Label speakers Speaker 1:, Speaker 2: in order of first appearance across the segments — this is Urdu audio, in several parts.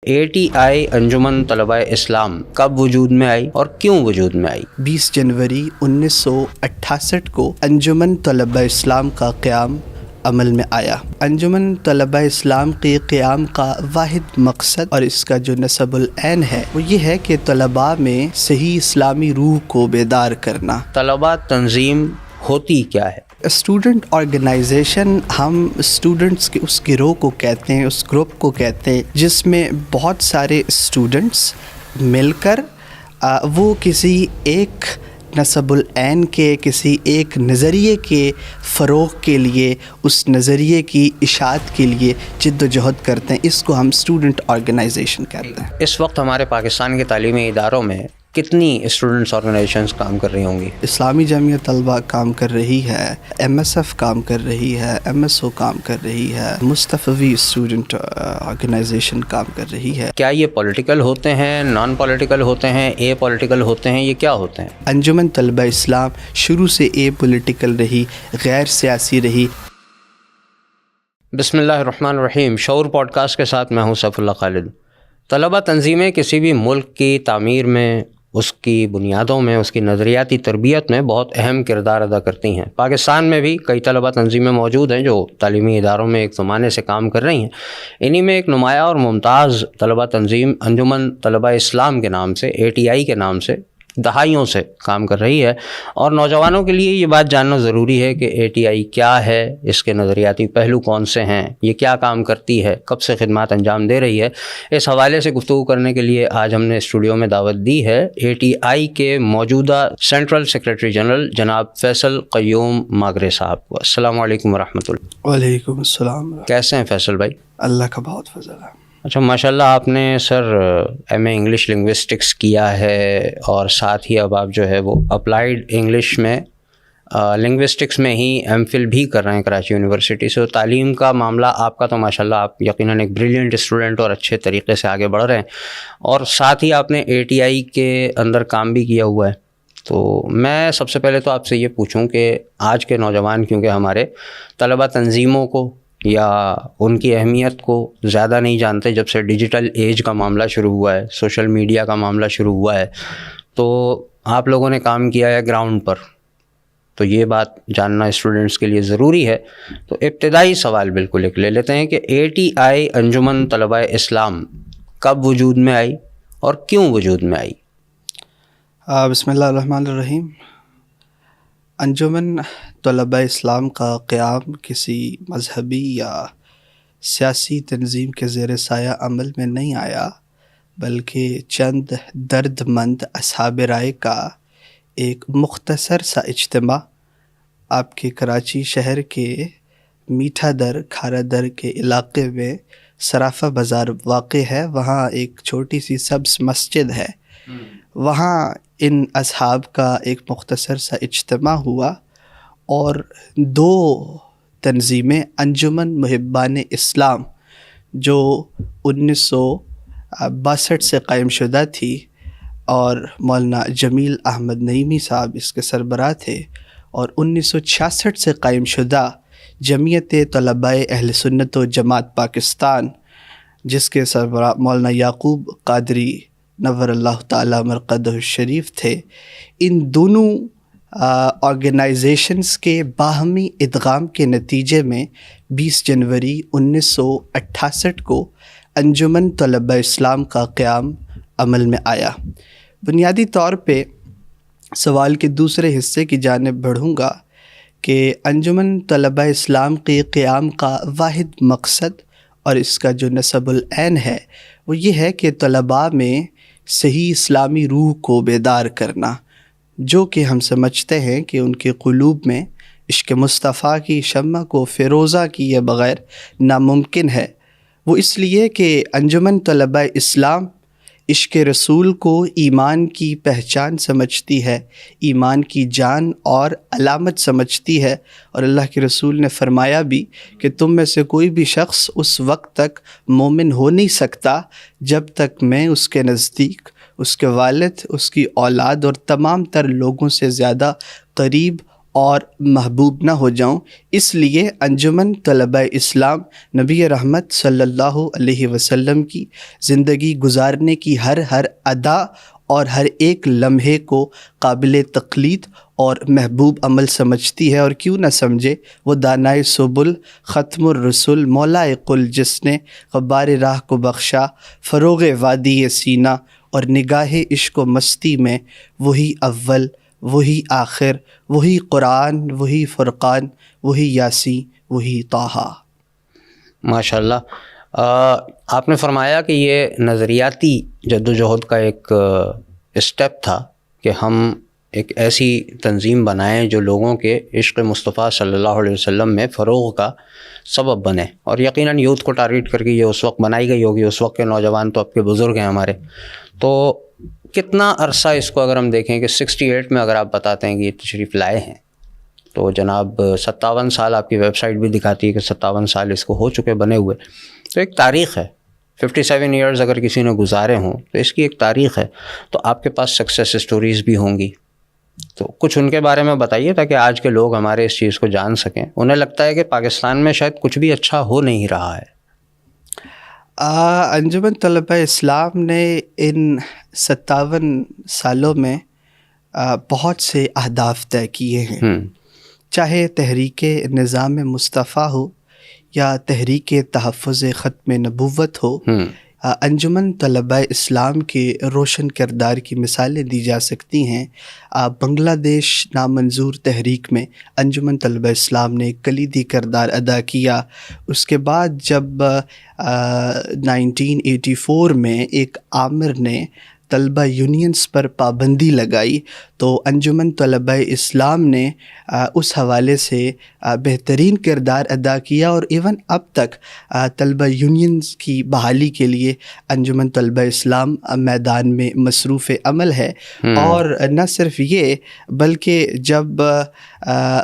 Speaker 1: ATI انجمن طلباء اسلام کب وجود میں آئی اور کیوں وجود میں آئی؟
Speaker 2: 20 جنوری 1968 کو انجمن طلباء اسلام کا قیام عمل میں آیا۔ انجمن طلباء اسلام کے قیام کا واحد مقصد اور اس کا جو نصب العین ہے وہ یہ ہے کہ طلباء میں صحیح اسلامی روح کو بیدار کرنا۔
Speaker 1: طلباء تنظیم ہوتی کیا ہے؟
Speaker 2: اسٹوڈنٹ آرگنائزیشن ہم اسٹوڈنٹس کے اس گروہ کو کہتے ہیں، اس گروپ کو کہتے ہیں جس میں بہت سارے اسٹوڈنٹس مل کر وہ کسی ایک نصب العین کے کسی ایک نظریے کے فروغ کے لیے، اس نظریے کی اشاعت کے لیے جد و جہد کرتے ہیں۔ اس کو ہم اسٹوڈنٹ آرگنائزیشن کہتے ہیں۔
Speaker 1: اس وقت ہمارے پاکستان کے تعلیمی اداروں میں کتنی اسٹوڈنٹس آرگنائزیشنز کام کر رہی ہوں گی؟
Speaker 2: اسلامی جمعیت طلبہ کام کر رہی ہے، MSF کام کر رہی ہے، MSO کام کر رہی ہے، مصطفی اسٹوڈنٹ آرگنائزیشن کام کر رہی ہے۔
Speaker 1: کیا یہ پولیٹیکل ہوتے ہیں، نان پولیٹیکل ہوتے ہیں، اے پولیٹیکل ہوتے ہیں، یہ کیا ہوتے ہیں؟
Speaker 2: انجمن طلباء اسلام شروع سے اے پولیٹیکل رہی، غیر سیاسی رہی۔
Speaker 1: بسم اللہ الرحمن الرحیم۔ شعور پوڈ کاسٹ کے ساتھ میں ہوں سیف اللہ خالد۔ طلباء تنظیمیں کسی بھی ملک کی تعمیر میں، اس کی بنیادوں میں، اس کی نظریاتی تربیت میں بہت اہم کردار ادا کرتی ہیں۔ پاکستان میں بھی کئی طلباء تنظیمیں موجود ہیں جو تعلیمی اداروں میں ایک زمانے سے کام کر رہی ہیں۔ انہی میں ایک نمایاں اور ممتاز طلباء تنظیم انجمن طلباء اسلام کے نام سے، ATI کے نام سے دہائیوں سے کام کر رہی ہے، اور نوجوانوں کے لیے یہ بات جاننا ضروری ہے کہ ATI کیا ہے، اس کے نظریاتی پہلو کون سے ہیں، یہ کیا کام کرتی ہے، کب سے خدمات انجام دے رہی ہے۔ اس حوالے سے گفتگو کرنے کے لیے آج ہم نے اسٹوڈیو میں دعوت دی ہے ATI کے موجودہ سینٹرل سیکریٹری جنرل جناب فیصل قیوم ماگرے صاحب کو۔ السلام علیکم ورحمۃ اللہ۔
Speaker 2: وعلیکم السلام۔
Speaker 1: کیسے ہیں فیصل بھائی؟
Speaker 2: اللہ کا بہت فضل ہے۔
Speaker 1: اچھا، ماشاءاللہ آپ نے سر MA انگلش لنگوسٹکس کیا ہے، اور ساتھ ہی اب آپ جو ہے وہ اپلائیڈ انگلش میں لنگوسٹکس میں ہی MPhil بھی کر رہے ہیں کراچی یونیورسٹی سے۔ تعلیم کا معاملہ آپ کا تو ماشاءاللہ آپ یقیناً ایک بریلینٹ اسٹوڈنٹ اور اچھے طریقے سے آگے بڑھ رہے ہیں، اور ساتھ ہی آپ نے ATI کے اندر کام بھی کیا ہوا ہے۔ تو میں سب سے پہلے تو آپ سے یہ پوچھوں کہ آج کے نوجوان کیونکہ ہمارے طلباء تنظیموں کو یا ان کی اہمیت کو زیادہ نہیں جانتے جب سے ڈیجیٹل ایج کا معاملہ شروع ہوا ہے، سوشل میڈیا کا معاملہ شروع ہوا ہے، تو آپ لوگوں نے کام کیا ہے گراؤنڈ پر، تو یہ بات جاننا اسٹوڈنٹس کے لیے ضروری ہے۔ تو ابتدائی سوال بالکل ایک لے لیتے ہیں کہ ATI انجمن طلباء اسلام کب وجود میں آئی اور کیوں وجود میں آئی؟
Speaker 2: بسم اللہ الرحمن الرحیم۔ انجمن طلباء اسلام کا قیام کسی مذہبی یا سیاسی تنظیم کے زیر سایہ عمل میں نہیں آیا، بلکہ چند درد مند اصحاب رائے کا ایک مختصر سا اجتماع آپ کے کراچی شہر کے میٹھا در کھارا در کے علاقے میں صرافہ بازار واقع ہے۔ وہاں ایک چھوٹی سی سبز مسجد ہے، وہاں ان اصحاب کا ایک مختصر سا اجتماع ہوا، اور دو تنظیمیں انجمن محبان اسلام جو 1962 سے قائم شدہ تھی، اور مولانا جمیل احمد نعیمی صاحب اس کے سربراہ تھے، اور 1966 سے قائم شدہ جمعیت طلباء اہل سنت و جماعت پاکستان جس کے سربراہ مولانا یعقوب قادری نور اللہ تعالی مرقدہ الشریف تھے، ان دونوں آرگنائزیشنز کے باہمی ادغام کے نتیجے میں 20 جنوری 1968 کو انجمن طلباء اسلام کا قیام عمل میں آیا۔ بنیادی طور پہ سوال کے دوسرے حصے کی جانب بڑھوں گا کہ انجمن طلباء اسلام کے قیام کا واحد مقصد اور اس کا جو نصب العین ہے وہ یہ ہے کہ طلباء میں صحیح اسلامی روح کو بیدار کرنا، جو کہ ہم سمجھتے ہیں کہ ان کے قلوب میں عشق مصطفیٰ کی شمع کو فیروزہ کیے بغیر ناممکن ہے۔ وہ اس لیے کہ انجمن طلباء اسلام عشق رسول کو ایمان کی پہچان سمجھتی ہے، ایمان کی جان اور علامت سمجھتی ہے، اور اللہ کے رسول نے فرمایا بھی کہ تم میں سے کوئی بھی شخص اس وقت تک مومن ہو نہیں سکتا جب تک میں اس کے نزدیک، اس کے والد، اس کی اولاد اور تمام تر لوگوں سے زیادہ قریب اور محبوب نہ ہو جاؤں، اس لیے انجمن طلبہ اسلام نبی رحمت صلی اللہ علیہ وسلم کی زندگی گزارنے کی ہر ادا اور ہر ایک لمحے کو قابل تقلید اور محبوب عمل سمجھتی ہے، اور کیوں نہ سمجھے، وہ دانائے سبل، ختم الرسل، مولائے قل، جس نے غبار راہ کو بخشا، فروغ وادی سینہ اور نگاہ عشق و مستی میں وہی اول، وہی آخر، وہی قرآن، وہی فرقان، وہی یاسین، وہی طٰہٰ۔
Speaker 1: ماشاء اللہ، آپ نے فرمایا کہ یہ نظریاتی جد و جہد کا ایک اسٹیپ تھا کہ ہم ایک ایسی تنظیم بنائیں جو لوگوں کے عشق مصطفیٰ صلی اللہ علیہ وسلم میں فروغ کا سبب بنے، اور یقیناً یوتھ کو ٹارگیٹ کر کے یہ اس وقت بنائی گئی ہوگی۔ اس وقت کے نوجوان تو اب کے بزرگ ہیں ہمارے، تو کتنا عرصہ اس کو اگر ہم دیکھیں کہ 68 میں اگر آپ بتاتے ہیں کہ یہ تشریف لائے ہیں، تو جناب 57 سال آپ کی ویب سائٹ بھی دکھاتی ہے کہ 57 سال اس کو ہو چکے بنے ہوئے، تو ایک تاریخ ہے۔ 57 ایئرز اگر کسی نے گزارے ہوں تو اس کی ایک تاریخ ہے، تو آپ کے پاس سکسیس اسٹوریز بھی ہوں گی، تو کچھ ان کے بارے میں بتائیے تاکہ آج کے لوگ ہمارے اس چیز کو جان سکیں۔ انہیں لگتا ہے کہ پاکستان میں شاید کچھ بھی اچھا ہو نہیں رہا ہے۔
Speaker 2: انجمن طلبہ اسلام نے ان 57 سالوں میں بہت سے اہداف طے کیے ہیں، چاہے تحریک نظام مصطفیٰ ہو یا تحریک تحفظ ختم نبوت ہو۔ انجمن طلبہ اسلام کے روشن کردار کی مثالیں دی جا سکتی ہیں۔ بنگلہ دیش نامنظور تحریک میں انجمن طلبہ اسلام نے ایک کلیدی کردار ادا کیا۔ اس کے بعد جب 1984 میں ایک آمر نے طلبہ یونینز پر پابندی لگائی تو انجمن طلبہ اسلام نے اس حوالے سے بہترین کردار ادا کیا، اور ایون اب تک طلبہ یونینز کی بحالی کے لیے انجمن طلبہ اسلام میدان میں مصروف عمل ہے۔ اور نہ صرف یہ بلکہ جب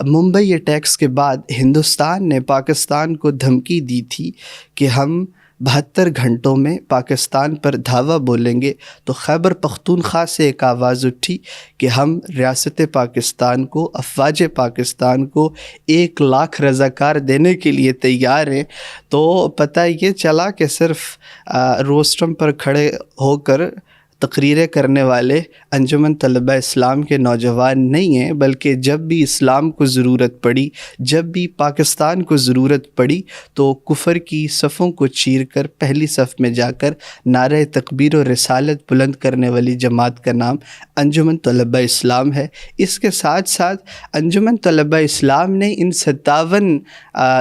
Speaker 2: ممبئی اٹیکس کے بعد ہندوستان نے پاکستان کو دھمکی دی تھی کہ ہم 72 گھنٹوں میں پاکستان پر دھاوا بولیں گے، تو خیبر پختونخوا سے ایک آواز اٹھی کہ ہم ریاست پاکستان کو، افواج پاکستان کو 1 لاکھ رضاکار دینے کے لیے تیار ہیں۔ تو پتہ یہ چلا کہ صرف روسٹرم پر کھڑے ہو کر تقریریں کرنے والے انجمن طلبہ اسلام کے نوجوان نہیں ہیں، بلکہ جب بھی اسلام کو ضرورت پڑی، جب بھی پاکستان کو ضرورت پڑی، تو کفر کی صفوں کو چیر کر پہلی صف میں جا کر نعرہ تکبیر و رسالت بلند کرنے والی جماعت کا نام انجمن طلبہ اسلام ہے۔ اس کے ساتھ ساتھ انجمن طلبہ اسلام نے ان 57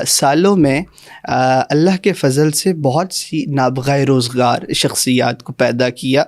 Speaker 2: سالوں میں اللہ کے فضل سے بہت سی نابغہ روزگار شخصیات کو پیدا کیا،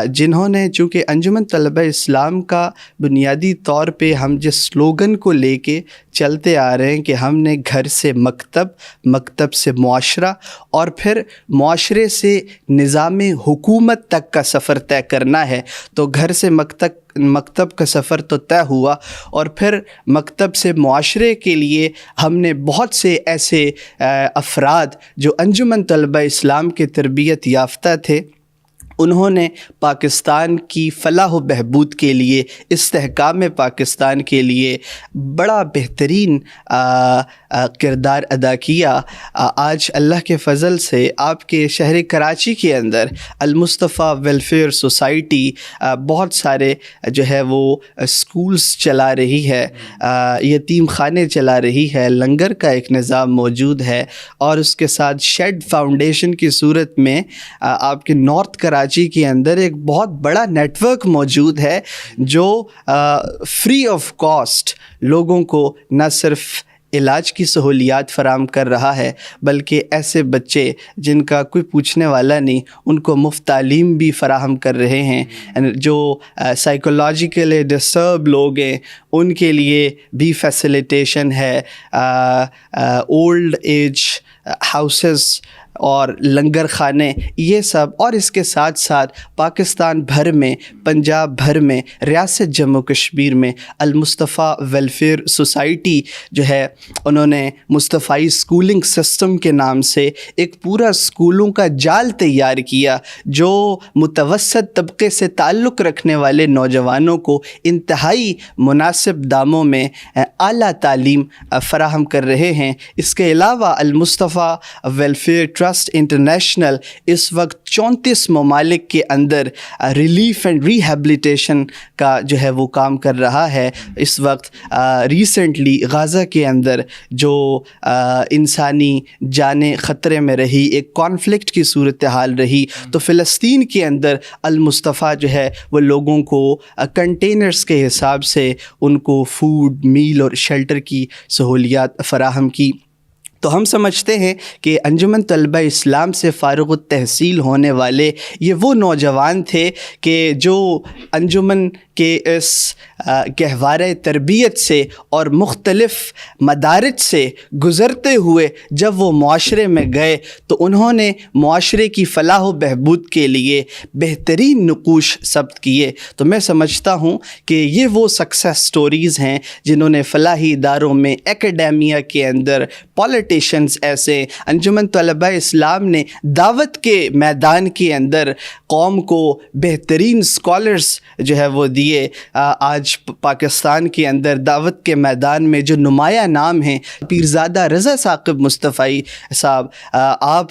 Speaker 2: جنہوں نے، چونکہ انجمن طلبہ اسلام کا بنیادی طور پہ ہم جس سلوگن کو لے کے چلتے آ رہے ہیں کہ ہم نے گھر سے مکتب، مکتب سے معاشرہ، اور پھر معاشرے سے نظام حکومت تک کا سفر طے کرنا ہے، تو گھر سے مکتب کا سفر تو طے ہوا، اور پھر مکتب سے معاشرے کے لیے ہم نے بہت سے ایسے افراد جو انجمن طلبہ اسلام کے تربیت یافتہ تھے، انہوں نے پاکستان کی فلاح و بہبود کے لیے، استحکام پاکستان کے لیے بڑا بہترین کردار ادا کیا۔ آج اللہ کے فضل سے آپ کے شہر کراچی کے اندر المصطفیٰ ویلفیئر سوسائٹی بہت سارے جو ہے وہ اسکولز چلا رہی ہے، یتیم خانے چلا رہی ہے، لنگر کا ایک نظام موجود ہے، اور اس کے ساتھ شیڈ فاؤنڈیشن کی صورت میں آپ کے نارتھ کراچی کے اندر ایک بہت بڑا نیٹ ورک موجود ہے جو فری آف کاسٹ لوگوں کو نہ صرف علاج کی سہولیات فراہم کر رہا ہے، بلکہ ایسے بچے جن کا کوئی پوچھنے والا نہیں، ان کو مفت تعلیم بھی فراہم کر رہے ہیں۔ جو سائیکولوجیکلی ڈسٹرب لوگ ہیں ان کے لیے بھی فیسیلیٹیشن ہے، اولڈ ایج ہاؤسز اور لنگر خانے، یہ سب، اور اس کے ساتھ ساتھ پاکستان بھر میں، پنجاب بھر میں، ریاست جموں کشمیر میں المصطفیٰ ویلفیئر سوسائٹی جو ہے، انہوں نے مصطفی اسکولنگ سسٹم کے نام سے ایک پورا اسکولوں کا جال تیار کیا جو متوسط طبقے سے تعلق رکھنے والے نوجوانوں کو انتہائی مناسب داموں میں اعلیٰ تعلیم فراہم کر رہے ہیں۔ اس کے علاوہ المصطفیٰ ویلفیئر ٹرسٹ انٹرنیشنل اس وقت 34 ممالک کے اندر ریلیف اینڈ ریہیبلیٹیشن کا جو ہے وہ کام کر رہا ہے۔ اس وقت ریسنٹلی غزہ کے اندر جو انسانی جانیں خطرے میں رہی، ایک کانفلکٹ کی صورتحال رہی، تو فلسطین کے اندر المصطفیٰ جو ہے وہ لوگوں کو کنٹینرز کے حساب سے ان کو فوڈ، میل اور شیلٹر کی سہولیات فراہم کی۔ تو ہم سمجھتے ہیں کہ انجمن طلبہ اسلام سے فارغ التحصیل ہونے والے یہ وہ نوجوان تھے کہ جو انجمن کے اس گہوارہ تربیت سے اور مختلف مدارج سے گزرتے ہوئے جب وہ معاشرے میں گئے تو انہوں نے معاشرے کی فلاح و بہبود کے لیے بہترین نقوش ثبت کیے۔ تو میں سمجھتا ہوں کہ یہ وہ سکسیس سٹوریز ہیں جنہوں نے فلاحی اداروں میں، ایکیڈیمیا کے اندر، پولیٹیشنز ایسے، انجمن طلبہ اسلام نے دعوت کے میدان کے اندر قوم کو بہترین اسکالرز جو ہے وہ دیے۔ آج پاکستان کے اندر دعوت کے میدان میں جو نمایاں نام ہیں، پیرزادہ رضا ثاقب مصطفی صاحب، آپ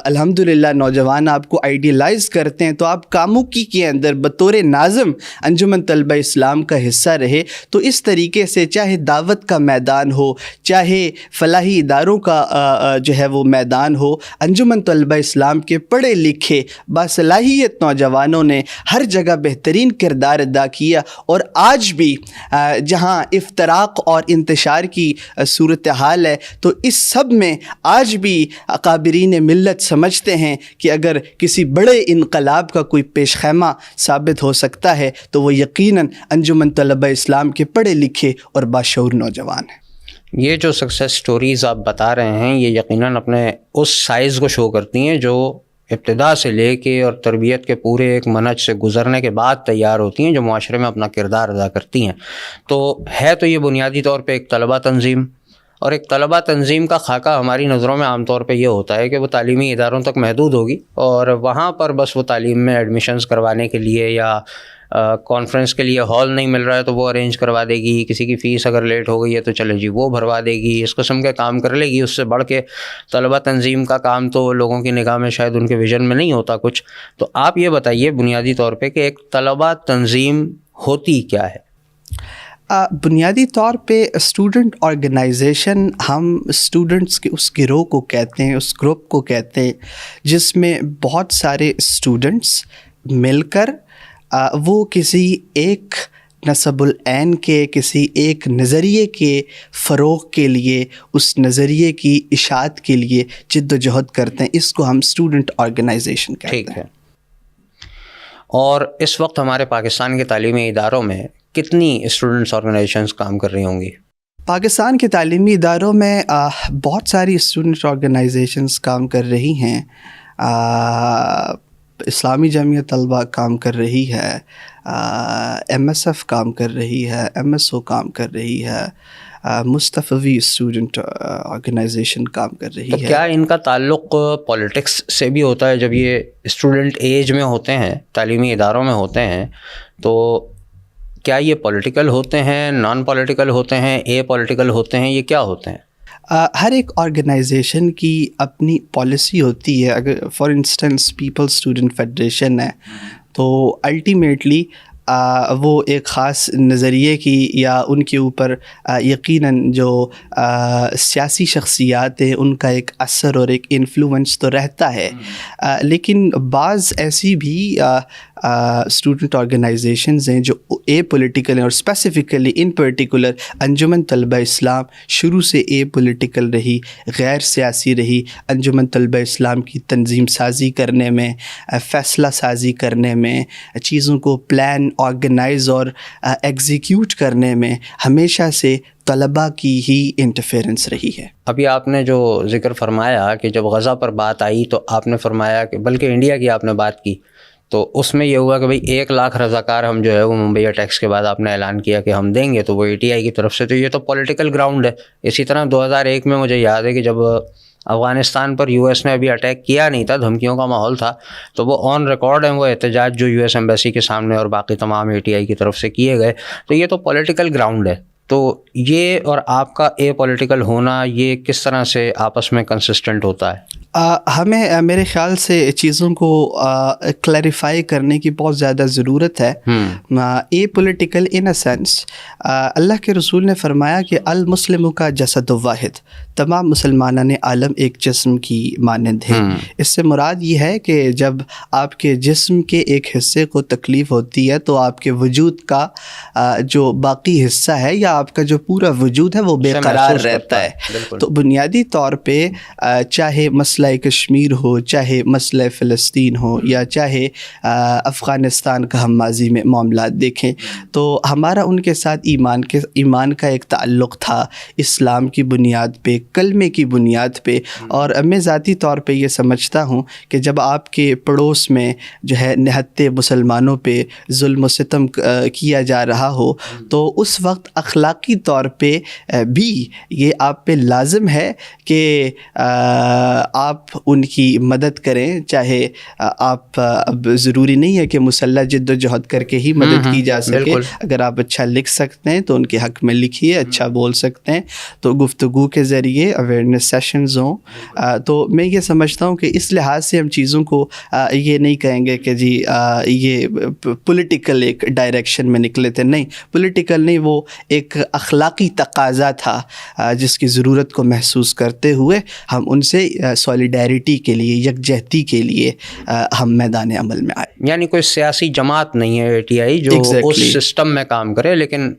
Speaker 2: الحمدللہ نوجوان آپ کو آئیڈیلائز کرتے ہیں، تو آپ کاموکی کے اندر بطور ناظم انجمن طلبہ اسلام کا حصہ رہے۔ تو اس طریقے سے چاہے دعوت کا میدان ہو، چاہے فلاحی اداروں کا جو ہے وہ میدان ہو، انجمن طلبہ اسلام کے پڑھے لکھے باصلاحیت نوجوانوں نے ہر جگہ بہترین کردار ادا کیا، اور آج بھی جہاں افتراق اور انتشار کی صورتحال ہے، تو اس سب میں آج بھی اکابرین ملت سمجھتے ہیں کہ اگر کسی بڑے انقلاب کا کوئی پیش خیمہ ثابت ہو سکتا ہے تو وہ یقیناً انجمن طلبہ اسلام کے پڑھے لکھے اور باشعور نوجوان ہیں۔
Speaker 1: یہ جو سکسیس سٹوریز آپ بتا رہے ہیں یہ یقیناً اپنے اس سائز کو شو کرتی ہیں جو ابتدا سے لے کے اور تربیت کے پورے ایک منہج سے گزرنے کے بعد تیار ہوتی ہیں، جو معاشرے میں اپنا کردار ادا کرتی ہیں۔ تو یہ بنیادی طور پہ ایک طلبہ تنظیم، اور ایک طلبہ تنظیم کا خاکہ ہماری نظروں میں عام طور پہ یہ ہوتا ہے کہ وہ تعلیمی اداروں تک محدود ہوگی، اور وہاں پر بس وہ تعلیم میں ایڈمیشنز کروانے کے لیے یا کانفرنس کے لیے ہال نہیں مل رہا ہے تو وہ ارینج کروا دے گی، کسی کی فیس اگر لیٹ ہو گئی ہے تو چلے جی وہ بھروا دے گی، اس قسم کے کام کر لے گی۔ اس سے بڑھ کے طلبہ تنظیم کا کام تو لوگوں کی نگاہ میں شاید ان کے ویژن میں نہیں ہوتا کچھ۔ تو آپ یہ بتائیے بنیادی طور پہ کہ ایک طلبہ تنظیم ہوتی کیا ہے؟
Speaker 2: بنیادی طور پہ اسٹوڈنٹ آرگنائزیشن ہم اسٹوڈنٹس کے اس گروہ کو کہتے ہیں، اس گروپ کو کہتے ہیں جس میں بہت سارے اسٹوڈنٹس مل کر وہ کسی ایک نصب العین کے، کسی ایک نظریے کے فروغ کے لیے، اس نظریے کی اشاعت کے لیے جد و جہد کرتے ہیں۔ اس کو ہم اسٹوڈنٹ آرگنائزیشن کہتے ہیں۔
Speaker 1: ٹھیک ہے۔ اور اس وقت ہمارے پاکستان کے تعلیمی اداروں میں کتنی اسٹوڈنٹس آرگنائزیشنز کام کر رہی ہوں گی؟
Speaker 2: پاکستان کے تعلیمی اداروں میں بہت ساری اسٹوڈنٹ آرگنائزیشنز کام کر رہی ہیں۔ اسلامی جمعیت طلبہ کام کر رہی ہے، ایم ایس ایف کام کر رہی ہے، ایم ایس او کام کر رہی ہے، مصطفی اسٹوڈنٹ آرگنائزیشن کام کر رہی ہے۔
Speaker 1: تو کیا ان کا تعلق پولیٹکس سے بھی ہوتا ہے؟ جب یہ اسٹوڈنٹ ایج میں ہوتے ہیں، تعلیمی اداروں میں ہوتے ہیں، تو کیا یہ پولیٹیکل ہوتے ہیں، نان پولیٹیکل ہوتے ہیں، اے پولیٹیکل ہوتے ہیں، یہ کیا ہوتے ہیں؟
Speaker 2: ہر ایک آرگنائزیشن کی اپنی پالیسی ہوتی ہے۔ اگر for instance people student federation ہے تو الٹیمیٹلی وہ ایک خاص نظریے کی یا ان کے اوپر یقیناً جو سیاسی شخصیات ہیں ان کا ایک اثر اور ایک انفلوئنس تو رہتا ہے، لیکن بعض ایسی بھی اسٹوڈنٹ آرگنائزیشنز ہیں جو اے پولیٹیکل ہیں، اور اسپیسیفکلی ان پرٹیکولر انجمن طلبہ اسلام شروع سے اے پولیٹیکل رہی، غیر سیاسی رہی۔ انجمن طلبہ اسلام کی تنظیم سازی کرنے میں، فیصلہ سازی کرنے میں، چیزوں کو پلان آرگنائز اور ایگزیکیوٹ کرنے میں ہمیشہ سے طلباء کی ہی انٹرفیرنس رہی ہے۔
Speaker 1: ابھی آپ نے جو ذکر فرمایا کہ جب غزہ پر بات آئی تو آپ نے فرمایا کہ بلکہ انڈیا کی آپ نے بات کی، تو اس میں یہ ہوا کہ بھئی 1,00,000 رضاکار ہم جو ہے وہ ممبئی اٹیکس کے بعد آپ نے اعلان کیا کہ ہم دیں گے، تو وہ ATI کی طرف سے، تو یہ تو پولیٹیکل گراؤنڈ ہے۔ اسی طرح 2001 میں مجھے یاد ہے کہ جب افغانستان پر US نے ابھی اٹیک کیا نہیں تھا، دھمکیوں کا ماحول تھا، تو وہ آن ریکارڈ ہیں وہ احتجاج جو US ایمبیسی کے سامنے اور باقی تمام ATI کی طرف سے کیے گئے، تو یہ تو پولیٹیکل گراؤنڈ ہے۔ تو یہ اور آپ کا پولیٹیکل ہونا، یہ کس طرح سے آپس میں کنسسٹنٹ ہوتا ہے؟
Speaker 2: ہمیں میرے خیال سے چیزوں کو کلیریفائی کرنے کی بہت زیادہ ضرورت ہے۔ پولیٹیکل ان اے سینس، اللہ کے رسول نے فرمایا کہ المسلم کا جسد واحد، تمام مسلمانان عالم ایک جسم کی مانند ہے۔ اس سے مراد یہ ہے کہ جب آپ کے جسم کے ایک حصے کو تکلیف ہوتی ہے تو آپ کے وجود کا جو باقی حصہ ہے یا آپ کا جو پورا وجود ہے وہ بے قرار رہتا ہے۔ تو بنیادی طور پہ چاہے مسئلہ کشمیر ہو، چاہے مسئلہ فلسطین ہو، یا چاہے افغانستان کا ہم ماضی میں معاملات دیکھیں، تو ہمارا ان کے ساتھ ایمان کا ایک تعلق تھا، اسلام کی بنیاد پہ، کلمے کی بنیاد پہ۔ اور میں ذاتی طور پہ یہ سمجھتا ہوں کہ جب آپ کے پڑوس میں جو ہے نہتے مسلمانوں پہ ظلم و ستم کیا جا رہا ہو، تو اس وقت اخلاقی طور پہ بھی یہ آپ پہ لازم ہے کہ آپ ان کی مدد کریں، چاہے آپ، اب ضروری نہیں ہے کہ مسلح جد و جہد کر کے ہی مدد کی جا سکے، اگر آپ اچھا لکھ سکتے ہیں تو ان کے حق میں لکھیے، اچھا بول سکتے ہیں تو گفتگو کے ذریعے اویئرنیس سیشنز ہوں۔ تو میں یہ سمجھتا ہوں کہ اس لحاظ سے ہم چیزوں کو یہ نہیں کہیں گے کہ جی یہ پولیٹیکل ایک ڈائریکشن میں نکلے تھے، نہیں، پولیٹیکل نہیں، وہ ایک اخلاقی تقاضا تھا جس کی ضرورت کو محسوس کرتے ہوئے ہم ان سے سولیڈیرٹی کے لیے، یکجہتی کے لیے ہم میدان عمل میں آئے۔
Speaker 1: یعنی کوئی سیاسی جماعت نہیں ہے ATI جو اس سسٹم میں کام کرے، لیکن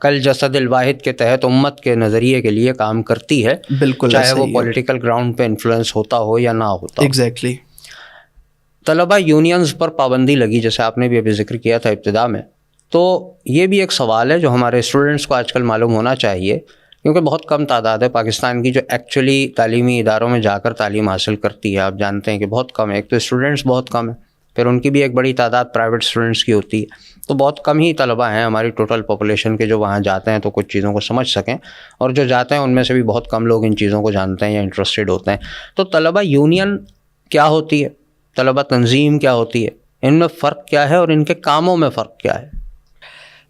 Speaker 1: کل جسد الواحد کے تحت امت کے نظریے کے لیے کام کرتی ہے،
Speaker 2: بالکل،
Speaker 1: چاہے وہ پولیٹیکل گراؤنڈ پہ انفلوئنس ہوتا ہو یا نہ ہوتا ہو۔
Speaker 2: ایگزیکٹلی۔
Speaker 1: طلبہ یونینز پر پابندی لگی، جیسے آپ نے بھی ابھی ذکر کیا تھا ابتدا میں، تو یہ بھی ایک سوال ہے جو ہمارے اسٹوڈنٹس کو آج کل معلوم ہونا چاہیے، کیونکہ بہت کم تعداد ہے پاکستان کی جو ایکچولی تعلیمی اداروں میں جا کر تعلیم حاصل کرتی ہے۔ آپ جانتے ہیں کہ بہت کم ہے، ایک تو اسٹوڈنٹس بہت کم ہیں، پھر ان کی بھی ایک بڑی تعداد پرائیویٹ اسٹوڈنٹس کی ہوتی ہے، تو بہت کم ہی طلبہ ہیں ہماری ٹوٹل پاپولیشن کے جو وہاں جاتے ہیں تو کچھ چیزوں کو سمجھ سکیں، اور جو جاتے ہیں ان میں سے بھی بہت کم لوگ ان چیزوں کو جانتے ہیں یا انٹرسٹڈ ہوتے ہیں۔ تو طلبہ یونین کیا ہوتی ہے، طلبہ تنظیم کیا ہوتی ہے، ان میں فرق کیا ہے اور ان کے کاموں میں فرق کیا ہے؟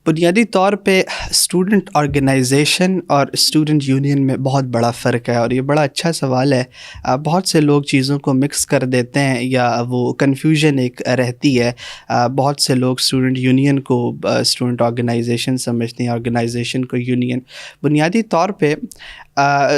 Speaker 2: بنیادی طور پہ اسٹوڈنٹ آرگنائزیشن اور اسٹوڈنٹ یونین میں بہت بڑا فرق ہے، اور یہ بڑا اچھا سوال ہے۔ بہت سے لوگ چیزوں کو مکس کر دیتے ہیں یا وہ کنفیوژن ایک رہتی ہے۔ بہت سے لوگ اسٹوڈنٹ یونین کو اسٹوڈنٹ آرگنائزیشن سمجھتے ہیں، آرگنائزیشن کو یونین۔ بنیادی طور پہ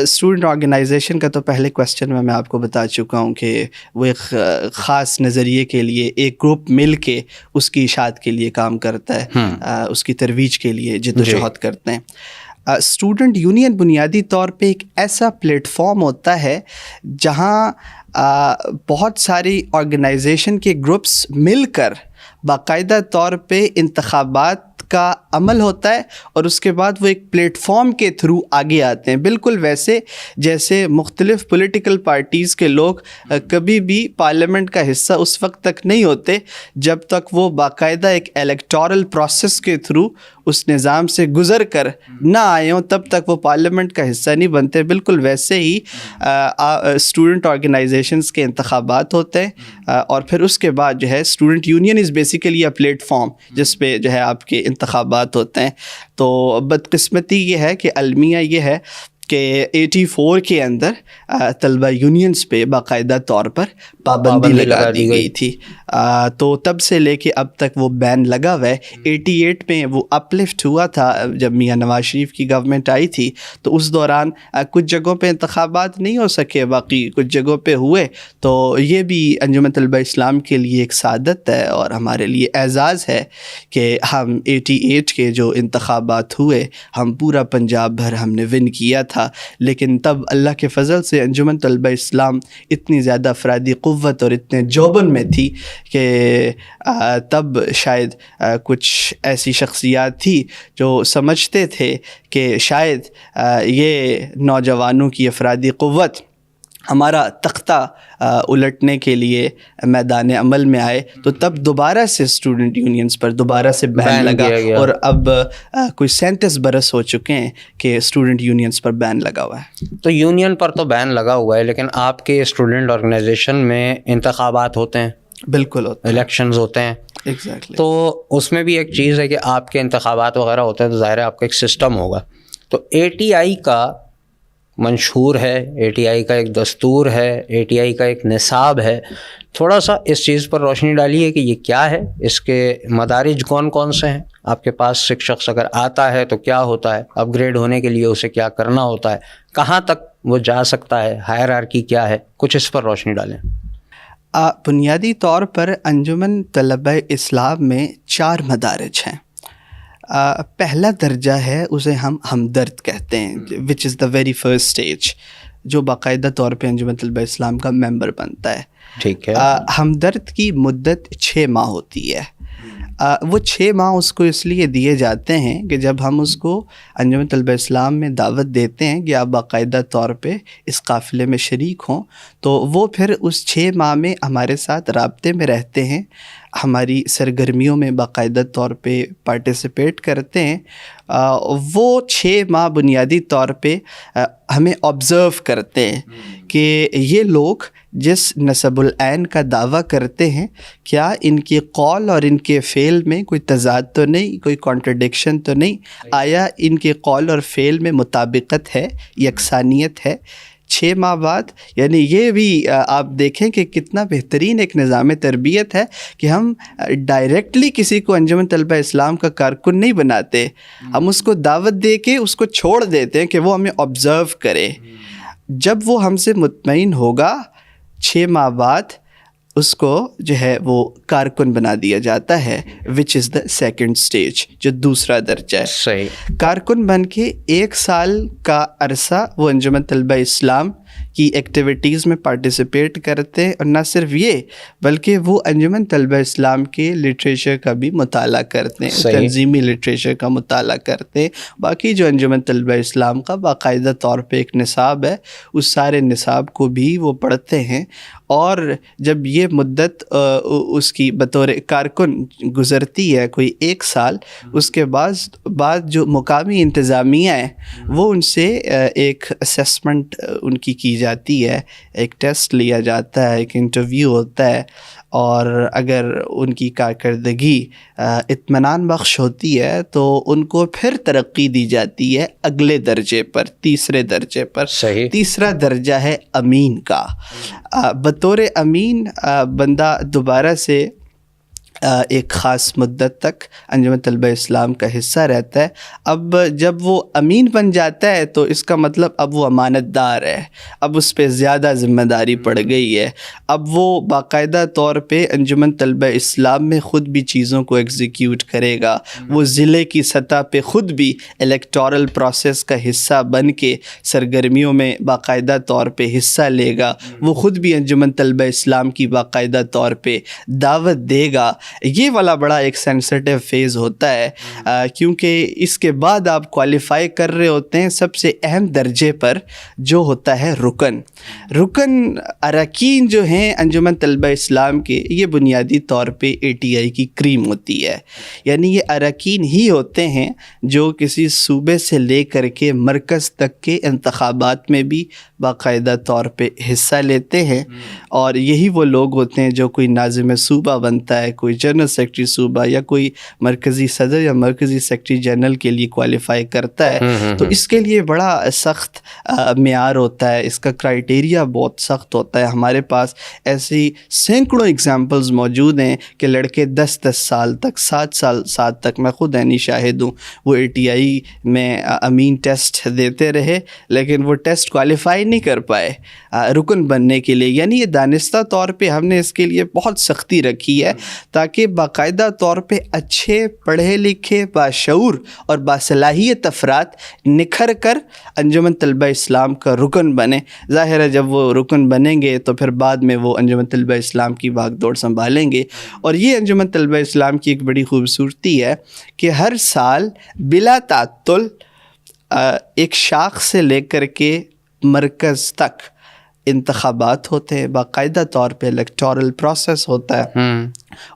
Speaker 2: اسٹوڈنٹ آرگنائزیشن کا تو پہلے کویسچن میں آپ کو بتا چکا ہوں کہ وہ ایک خاص نظریے کے لیے ایک گروپ مل کے اس کی اشاعت کے لیے کام کرتا ہے، اس کی ترویج کے لیے جد و جہد کرتے ہیں۔ اسٹوڈنٹ یونین بنیادی طور پہ ایک ایسا پلیٹ فارم ہوتا ہے جہاں بہت ساری آرگنائزیشن کے گروپس مل کر باقاعدہ طور پہ انتخابات کا عمل ہوتا ہے، اور اس کے بعد وہ ایک پلیٹ فارم کے تھرو آگے آتے ہیں، بالکل ویسے جیسے مختلف پولیٹیکل پارٹیز کے لوگ کبھی بھی پارلیمنٹ کا حصہ اس وقت تک نہیں ہوتے جب تک وہ باقاعدہ ایک الیکٹورل پروسیس کے تھرو اس نظام سے گزر کر نہ آئے ہوں، تب تک وہ پارلیمنٹ کا حصہ نہیں بنتے۔ بالکل ویسے ہی اسٹوڈنٹ آرگنائزیشنز کے انتخابات ہوتے ہیں، اور پھر اس کے بعد جو ہے student union is basically a plate form جس پہ جو ہے آپ کے انتخابات ہوتے ہیں۔ تو بدقسمتی یہ ہے کہ المیہ یہ ہے کہ 84 کے اندر طلبہ یونینز پہ باقاعدہ طور پر پابندی لگا دی گئی تھی، تو تب سے لے کے اب تک وہ بین لگا ہوا ہے۔ 88 میں وہ اپلفٹ ہوا تھا جب میاں نواز شریف کی گورنمنٹ آئی تھی، تو اس دوران کچھ جگہوں پہ انتخابات نہیں ہو سکے، باقی کچھ جگہوں پہ ہوئے۔ تو یہ بھی انجمن طلبہ اسلام کے لیے ایک سعادت ہے اور ہمارے لیے اعزاز ہے کہ ہم 88 کے جو انتخابات ہوئے ہم پورا پنجاب بھر ہم نے ون کیا تھا، لیکن تب اللہ کے فضل سے انجمن طلبہ اسلام اتنی زیادہ افرادی قوت اور اتنے جوبن میں تھی کہ تب شاید کچھ ایسی شخصیات تھی جو سمجھتے تھے کہ شاید یہ نوجوانوں کی افرادی قوت ہمارا تختہ الٹنے کے لیے میدان عمل میں آئے، تو تب دوبارہ سے اسٹوڈنٹ یونینز پر دوبارہ سے بین لگا، اور اب کوئی 37 برس ہو چکے ہیں کہ اسٹوڈنٹ یونینز پر بین لگا ہوا ہے۔
Speaker 1: تو یونین پر تو بین لگا ہوا ہے، لیکن آپ کے اسٹوڈنٹ آرگنائزیشن میں انتخابات ہوتے ہیں،
Speaker 2: بالکل ہوتے ہیں،
Speaker 1: الیکشنز ہوتے ہیں،
Speaker 2: ایگزیکٹلی۔
Speaker 1: تو اس میں بھی ایک چیز ہے کہ آپ کے انتخابات وغیرہ ہوتے ہیں تو ظاہر ہے آپ کا ایک سسٹم ہوگا۔ تو اے ٹی آئی کا منشور ہے، اے ٹی آئی کا ایک دستور ہے، اے ٹی آئی کا ایک نصاب ہے، تھوڑا سا اس چیز پر روشنی ڈالیے کہ یہ کیا ہے، اس کے مدارج کون کون سے ہیں، آپ کے پاس ایک شخص اگر آتا ہے تو کیا ہوتا ہے، اپ گریڈ ہونے کے لیے اسے کیا کرنا ہوتا ہے، کہاں تک وہ جا سکتا ہے، ہائرارکی کیا ہے، کچھ اس پر روشنی ڈالیں۔
Speaker 2: بنیادی طور پر انجمن طلبہ اسلام میں 4 مدارج ہیں۔ پہلا درجہ ہے، اسے ہم ہمدرد کہتے ہیں، وچ از دا ویری فرسٹ اسٹیج، جو باقاعدہ طور پہ انجمن طلبہ اسلام کا ممبر بنتا ہے۔
Speaker 1: ٹھیک ہے۔
Speaker 2: ہمدرد کی مدت 6 ماہ ہوتی ہے۔ وہ 6 ماہ اس کو اس لیے دیے جاتے ہیں کہ جب ہم اس کو انجمن طلبہ اسلام میں دعوت دیتے ہیں کہ آپ باقاعدہ طور پہ اس قافلے میں شریک ہوں، تو وہ پھر اس 6 ماہ میں ہمارے ساتھ رابطے میں رہتے ہیں، ہماری سرگرمیوں میں باقاعدہ طور پہ پارٹیسپیٹ کرتے ہیں۔ وہ 6 ماہ بنیادی طور پہ ہمیں آبزرو کرتے ہیں کہ یہ لوگ جس نسب العین کا دعویٰ کرتے ہیں، کیا ان کے قول اور ان کے فعل میں کوئی تضاد تو نہیں، کوئی کانٹرڈکشن تو نہیں، آیا ان کے قول اور فعل میں مطابقت ہے، یکسانیت ہے۔ 6 ماہ بعد، یعنی یہ بھی آپ دیکھیں کہ کتنا بہترین ایک نظام تربیت ہے کہ ہم ڈائریکٹلی کسی کو انجمن طلبہ اسلام کا کارکن نہیں بناتے، ہم اس کو دعوت دے کے اس کو چھوڑ دیتے ہیں کہ وہ ہمیں آبزرو کرے۔ جب وہ ہم سے مطمئن ہوگا، 6 ماہ بعد اس کو جو ہے وہ کارکن بنا دیا جاتا ہے، وچ از دا سیکنڈ اسٹیج، جو دوسرا درجہ ہے۔
Speaker 1: صحیح۔
Speaker 2: کارکن بن کے 1 سال کا عرصہ وہ انجمن طلبہ اسلام کی ایکٹیویٹیز میں پارٹیسپیٹ کرتے ہیں، اور نہ صرف یہ بلکہ وہ انجمن طلبہ اسلام کے لٹریچر کا بھی مطالعہ کرتے ہیں، تنظیمی لٹریچر کا مطالعہ کرتے ہیں۔ باقی جو انجمن طلبہ اسلام کا باقاعدہ طور پہ ایک نصاب ہے، اس سارے نصاب کو بھی وہ پڑھتے ہیں، اور جب یہ مدت اس کی بطور کارکن گزرتی ہے کوئی 1 سال، اس کے بعد جو مقامی انتظامیہ ہیں وہ ان سے ایک اسیسمنٹ ان کی جاتی ہے، ایک ٹیسٹ لیا جاتا ہے، ایک انٹرویو ہوتا ہے، اور اگر ان کی کارکردگی اطمینان بخش ہوتی ہے تو ان کو پھر ترقی دی جاتی ہے اگلے درجے پر، تیسرے درجے پر۔
Speaker 1: صحیح۔
Speaker 2: تیسرا درجہ ہے امین کا۔ بطور امین بندہ دوبارہ سے ایک خاص مدت تک انجمن طلبہ اسلام کا حصہ رہتا ہے۔ اب جب وہ امین بن جاتا ہے تو اس کا مطلب اب وہ امانت دار ہے، اب اس پہ زیادہ ذمہ داری پڑ گئی ہے، اب وہ باقاعدہ طور پہ انجمن طلبہ اسلام میں خود بھی چیزوں کو ایگزیکیوٹ کرے گا، وہ ضلع کی سطح پہ خود بھی الیکٹورل پروسیس کا حصہ بن کے سرگرمیوں میں باقاعدہ طور پہ حصہ لے گا، وہ خود بھی انجمن طلبہ اسلام کی باقاعدہ طور پہ دعوت دے گا۔ یہ والا بڑا ایک سینسٹیو فیز ہوتا ہے، کیونکہ اس کے بعد آپ کوالیفائی کر رہے ہوتے ہیں سب سے اہم درجے پر، جو ہوتا ہے رکن اراکین جو ہیں انجمن طلبہ اسلام کے، یہ بنیادی طور پہ اے ٹی آئی کی کریم ہوتی ہے، یعنی یہ اراکین ہی ہوتے ہیں جو کسی صوبے سے لے کر کے مرکز تک کے انتخابات میں بھی باقاعدہ طور پہ حصہ لیتے ہیں، اور یہی وہ لوگ ہوتے ہیں جو کوئی ناظم صوبہ بنتا ہے، کوئی جنرل سیکرٹری صوبہ، یا کوئی مرکزی صدر یا مرکزی سیکرٹری جنرل کے لیے کوالیفائی کرتا ہے۔ تو اس کے لیے بڑا سخت معیار ہوتا ہے، اس کا کرائٹیریا بہت سخت ہوتا ہے۔ ہمارے پاس ایسی سینکڑوں ایگزامپلز موجود ہیں کہ لڑکے 10 سال تک، 7 سال تک، میں خود عینی شاہد ہوں، وہ اے ٹی آئی میں امین ٹیسٹ دیتے رہے، لیکن وہ ٹیسٹ کوالیفائی نہیں کر پائے رکن بننے کے لیے. یعنی یہ دانستہ طور پہ ہم نے اس کے لیے بہت سختی رکھی ہے تاکہ باقاعدہ طور پہ اچھے پڑھے لکھے باشعور اور باصلاحیت افراد نکھر کر انجمن طلبہ اسلام کا رکن بنے. ظاہر ہے جب وہ رکن بنیں گے تو پھر بعد میں وہ انجمن طلبہ اسلام کی بھاگ دوڑ سنبھالیں گے. اور یہ انجمن طلبہ اسلام کی ایک بڑی خوبصورتی ہے کہ ہر سال بلا تعطل ایک شاخ سے لے کر کے مرکز تک انتخابات ہوتے ہیں. باقاعدہ طور پہ الیکٹورل پروسیس ہوتا ہے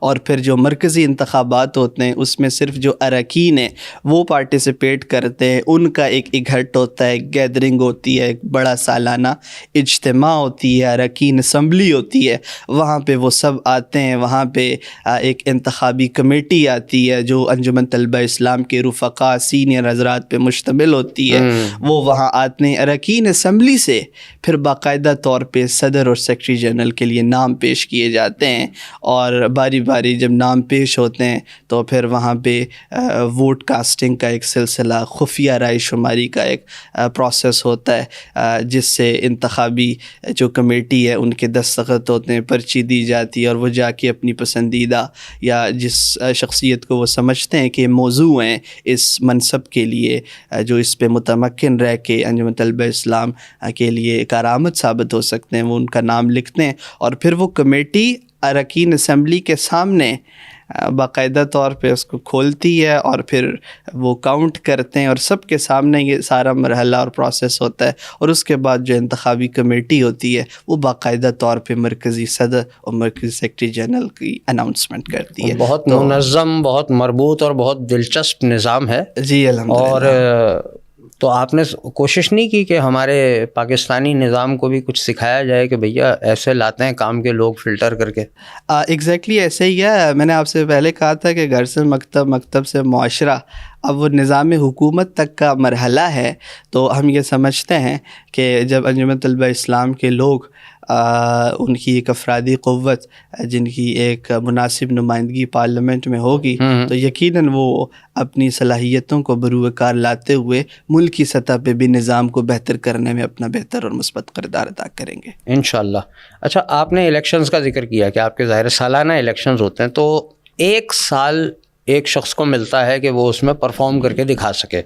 Speaker 2: اور پھر جو مرکزی انتخابات ہوتے ہیں اس میں صرف جو اراکین ہیں وہ پارٹیسپیٹ کرتے ہیں. ان کا ایک اکٹھ ہوتا ہے, گیدرنگ ہوتی ہے, ایک بڑا سالانہ اجتماع ہوتی ہے, اراکین اسمبلی ہوتی ہے, وہاں پہ وہ سب آتے ہیں. وہاں پہ ایک انتخابی کمیٹی آتی ہے جو انجمن طلبہ اسلام کے رفقا سینئر حضرات پہ مشتمل ہوتی ہے. وہ وہاں آتے ہیں. اراکین اسمبلی سے پھر باقاعدہ طور پہ صدر اور سیکرٹری جنرل کے لیے نام پیش کیے جاتے ہیں اور باری باری جب نام پیش ہوتے ہیں تو پھر وہاں پہ ووٹ کاسٹنگ کا ایک سلسلہ, خفیہ رائے شماری کا ایک پروسیس ہوتا ہے جس سے انتخابی جو کمیٹی ہے ان کے دستخط ہوتے ہیں, پرچی دی جاتی ہے اور وہ جا کے اپنی پسندیدہ یا جس شخصیت کو وہ سمجھتے ہیں کہ موضوع ہیں اس منصب کے لیے جو اس پہ متمکن رہ کے انجمن طلبہ اسلام کے لیے کارآمد ثابت ہو سکتے ہیں, وہ ان کا نام لکھتے ہیں اور پھر وہ کمیٹی اراکین اسمبلی کے سامنے باقاعدہ طور پہ اس کو کھولتی ہے اور پھر وہ کاؤنٹ کرتے ہیں اور سب کے سامنے یہ سارا مرحلہ اور پروسیس ہوتا ہے. اور اس کے بعد جو انتخابی کمیٹی ہوتی ہے وہ باقاعدہ طور پہ مرکزی صدر اور مرکزی سیکرٹری جنرل کی اناؤنسمنٹ کرتی ہے.
Speaker 1: بہت منظم, بہت مربوط اور بہت دلچسپ نظام ہے.
Speaker 2: جی الحمدللہ.
Speaker 1: اور تو آپ نے کوشش نہیں کی کہ ہمارے پاکستانی نظام کو بھی کچھ سکھایا جائے کہ بھیا ایسے لاتے ہیں کام کے لوگ فلٹر کر کے؟
Speaker 2: ایگزیکٹلی ایسے ہی ہے. میں نے آپ سے پہلے کہا تھا کہ گھر سے مکتب, مکتب سے معاشرہ, اب وہ نظام حکومت تک کا مرحلہ ہے. تو ہم یہ سمجھتے ہیں کہ جب انجمن طلبہ اسلام کے لوگ ان کی ایک افرادی قوت جن کی ایک مناسب نمائندگی پارلیمنٹ میں ہوگی تو یقیناً وہ اپنی صلاحیتوں کو بروئے کار لاتے ہوئے ملکی سطح پہ بھی نظام کو بہتر کرنے میں اپنا بہتر اور مثبت کردار ادا کریں گے
Speaker 1: انشاءاللہ. اچھا, آپ نے الیکشنز کا ذکر کیا کہ آپ کے ظاہر سالانہ الیکشنز ہوتے ہیں, تو ایک سال ایک شخص کو ملتا ہے کہ وہ اس میں پرفارم کر کے دکھا سکے.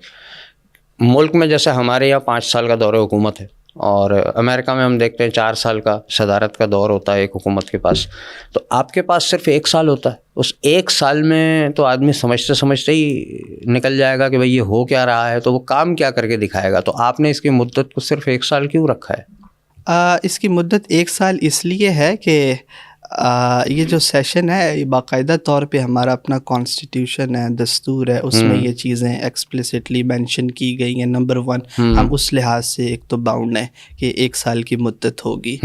Speaker 1: ملک میں جیسے ہمارے یہاں 5 سال کا دور حکومت ہے اور امریکہ میں ہم دیکھتے ہیں 4 سال کا صدارت کا دور ہوتا ہے ایک حکومت کے پاس. تو آپ کے پاس صرف 1 سال ہوتا ہے. اس 1 سال میں تو آدمی سمجھتے سمجھتے ہی نکل جائے گا کہ بھئی یہ ہو کیا رہا ہے, تو وہ کام کیا کر کے دکھائے گا. تو آپ نے اس کی مدت کو صرف 1 سال کیوں رکھا ہے؟
Speaker 2: اس کی مدت 1 سال اس لیے ہے کہ یہ جو سیشن ہے یہ باقاعدہ طور پہ ہمارا اپنا کانسٹیٹیوشن ہے, دستور ہے, اس میں یہ چیزیں ایکسپلیسٹلی مینشن کی گئی ہیں. نمبر 1 ہم اس لحاظ سے ایک تو باؤنڈ ہیں کہ 1 سال کی مدت ہوگی.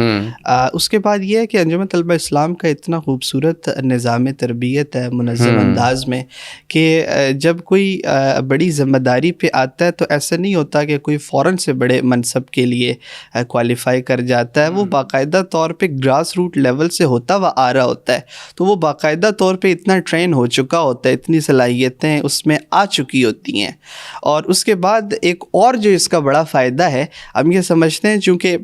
Speaker 2: اس کے بعد یہ ہے کہ انجمن طلبہ اسلام کا اتنا خوبصورت نظام تربیت ہے منظم انداز میں کہ جب کوئی بڑی ذمہ داری پہ آتا ہے تو ایسا نہیں ہوتا کہ کوئی فوراً سے بڑے منصب کے لیے کوالیفائی کر جاتا ہے. وہ باقاعدہ طور پہ گراس روٹ لیول سے ہوتا وہ آ رہا ہوتا ہے, تو وہ باقاعدہ طور پہ اتنا ٹرین ہو چکا ہوتا ہے, اتنی صلاحیتیں اس میں آ چکی ہوتی ہیں. اور اس کے بعد ایک اور جو اس کا بڑا فائدہ ہے, ہم یہ سمجھتے ہیں چونکہ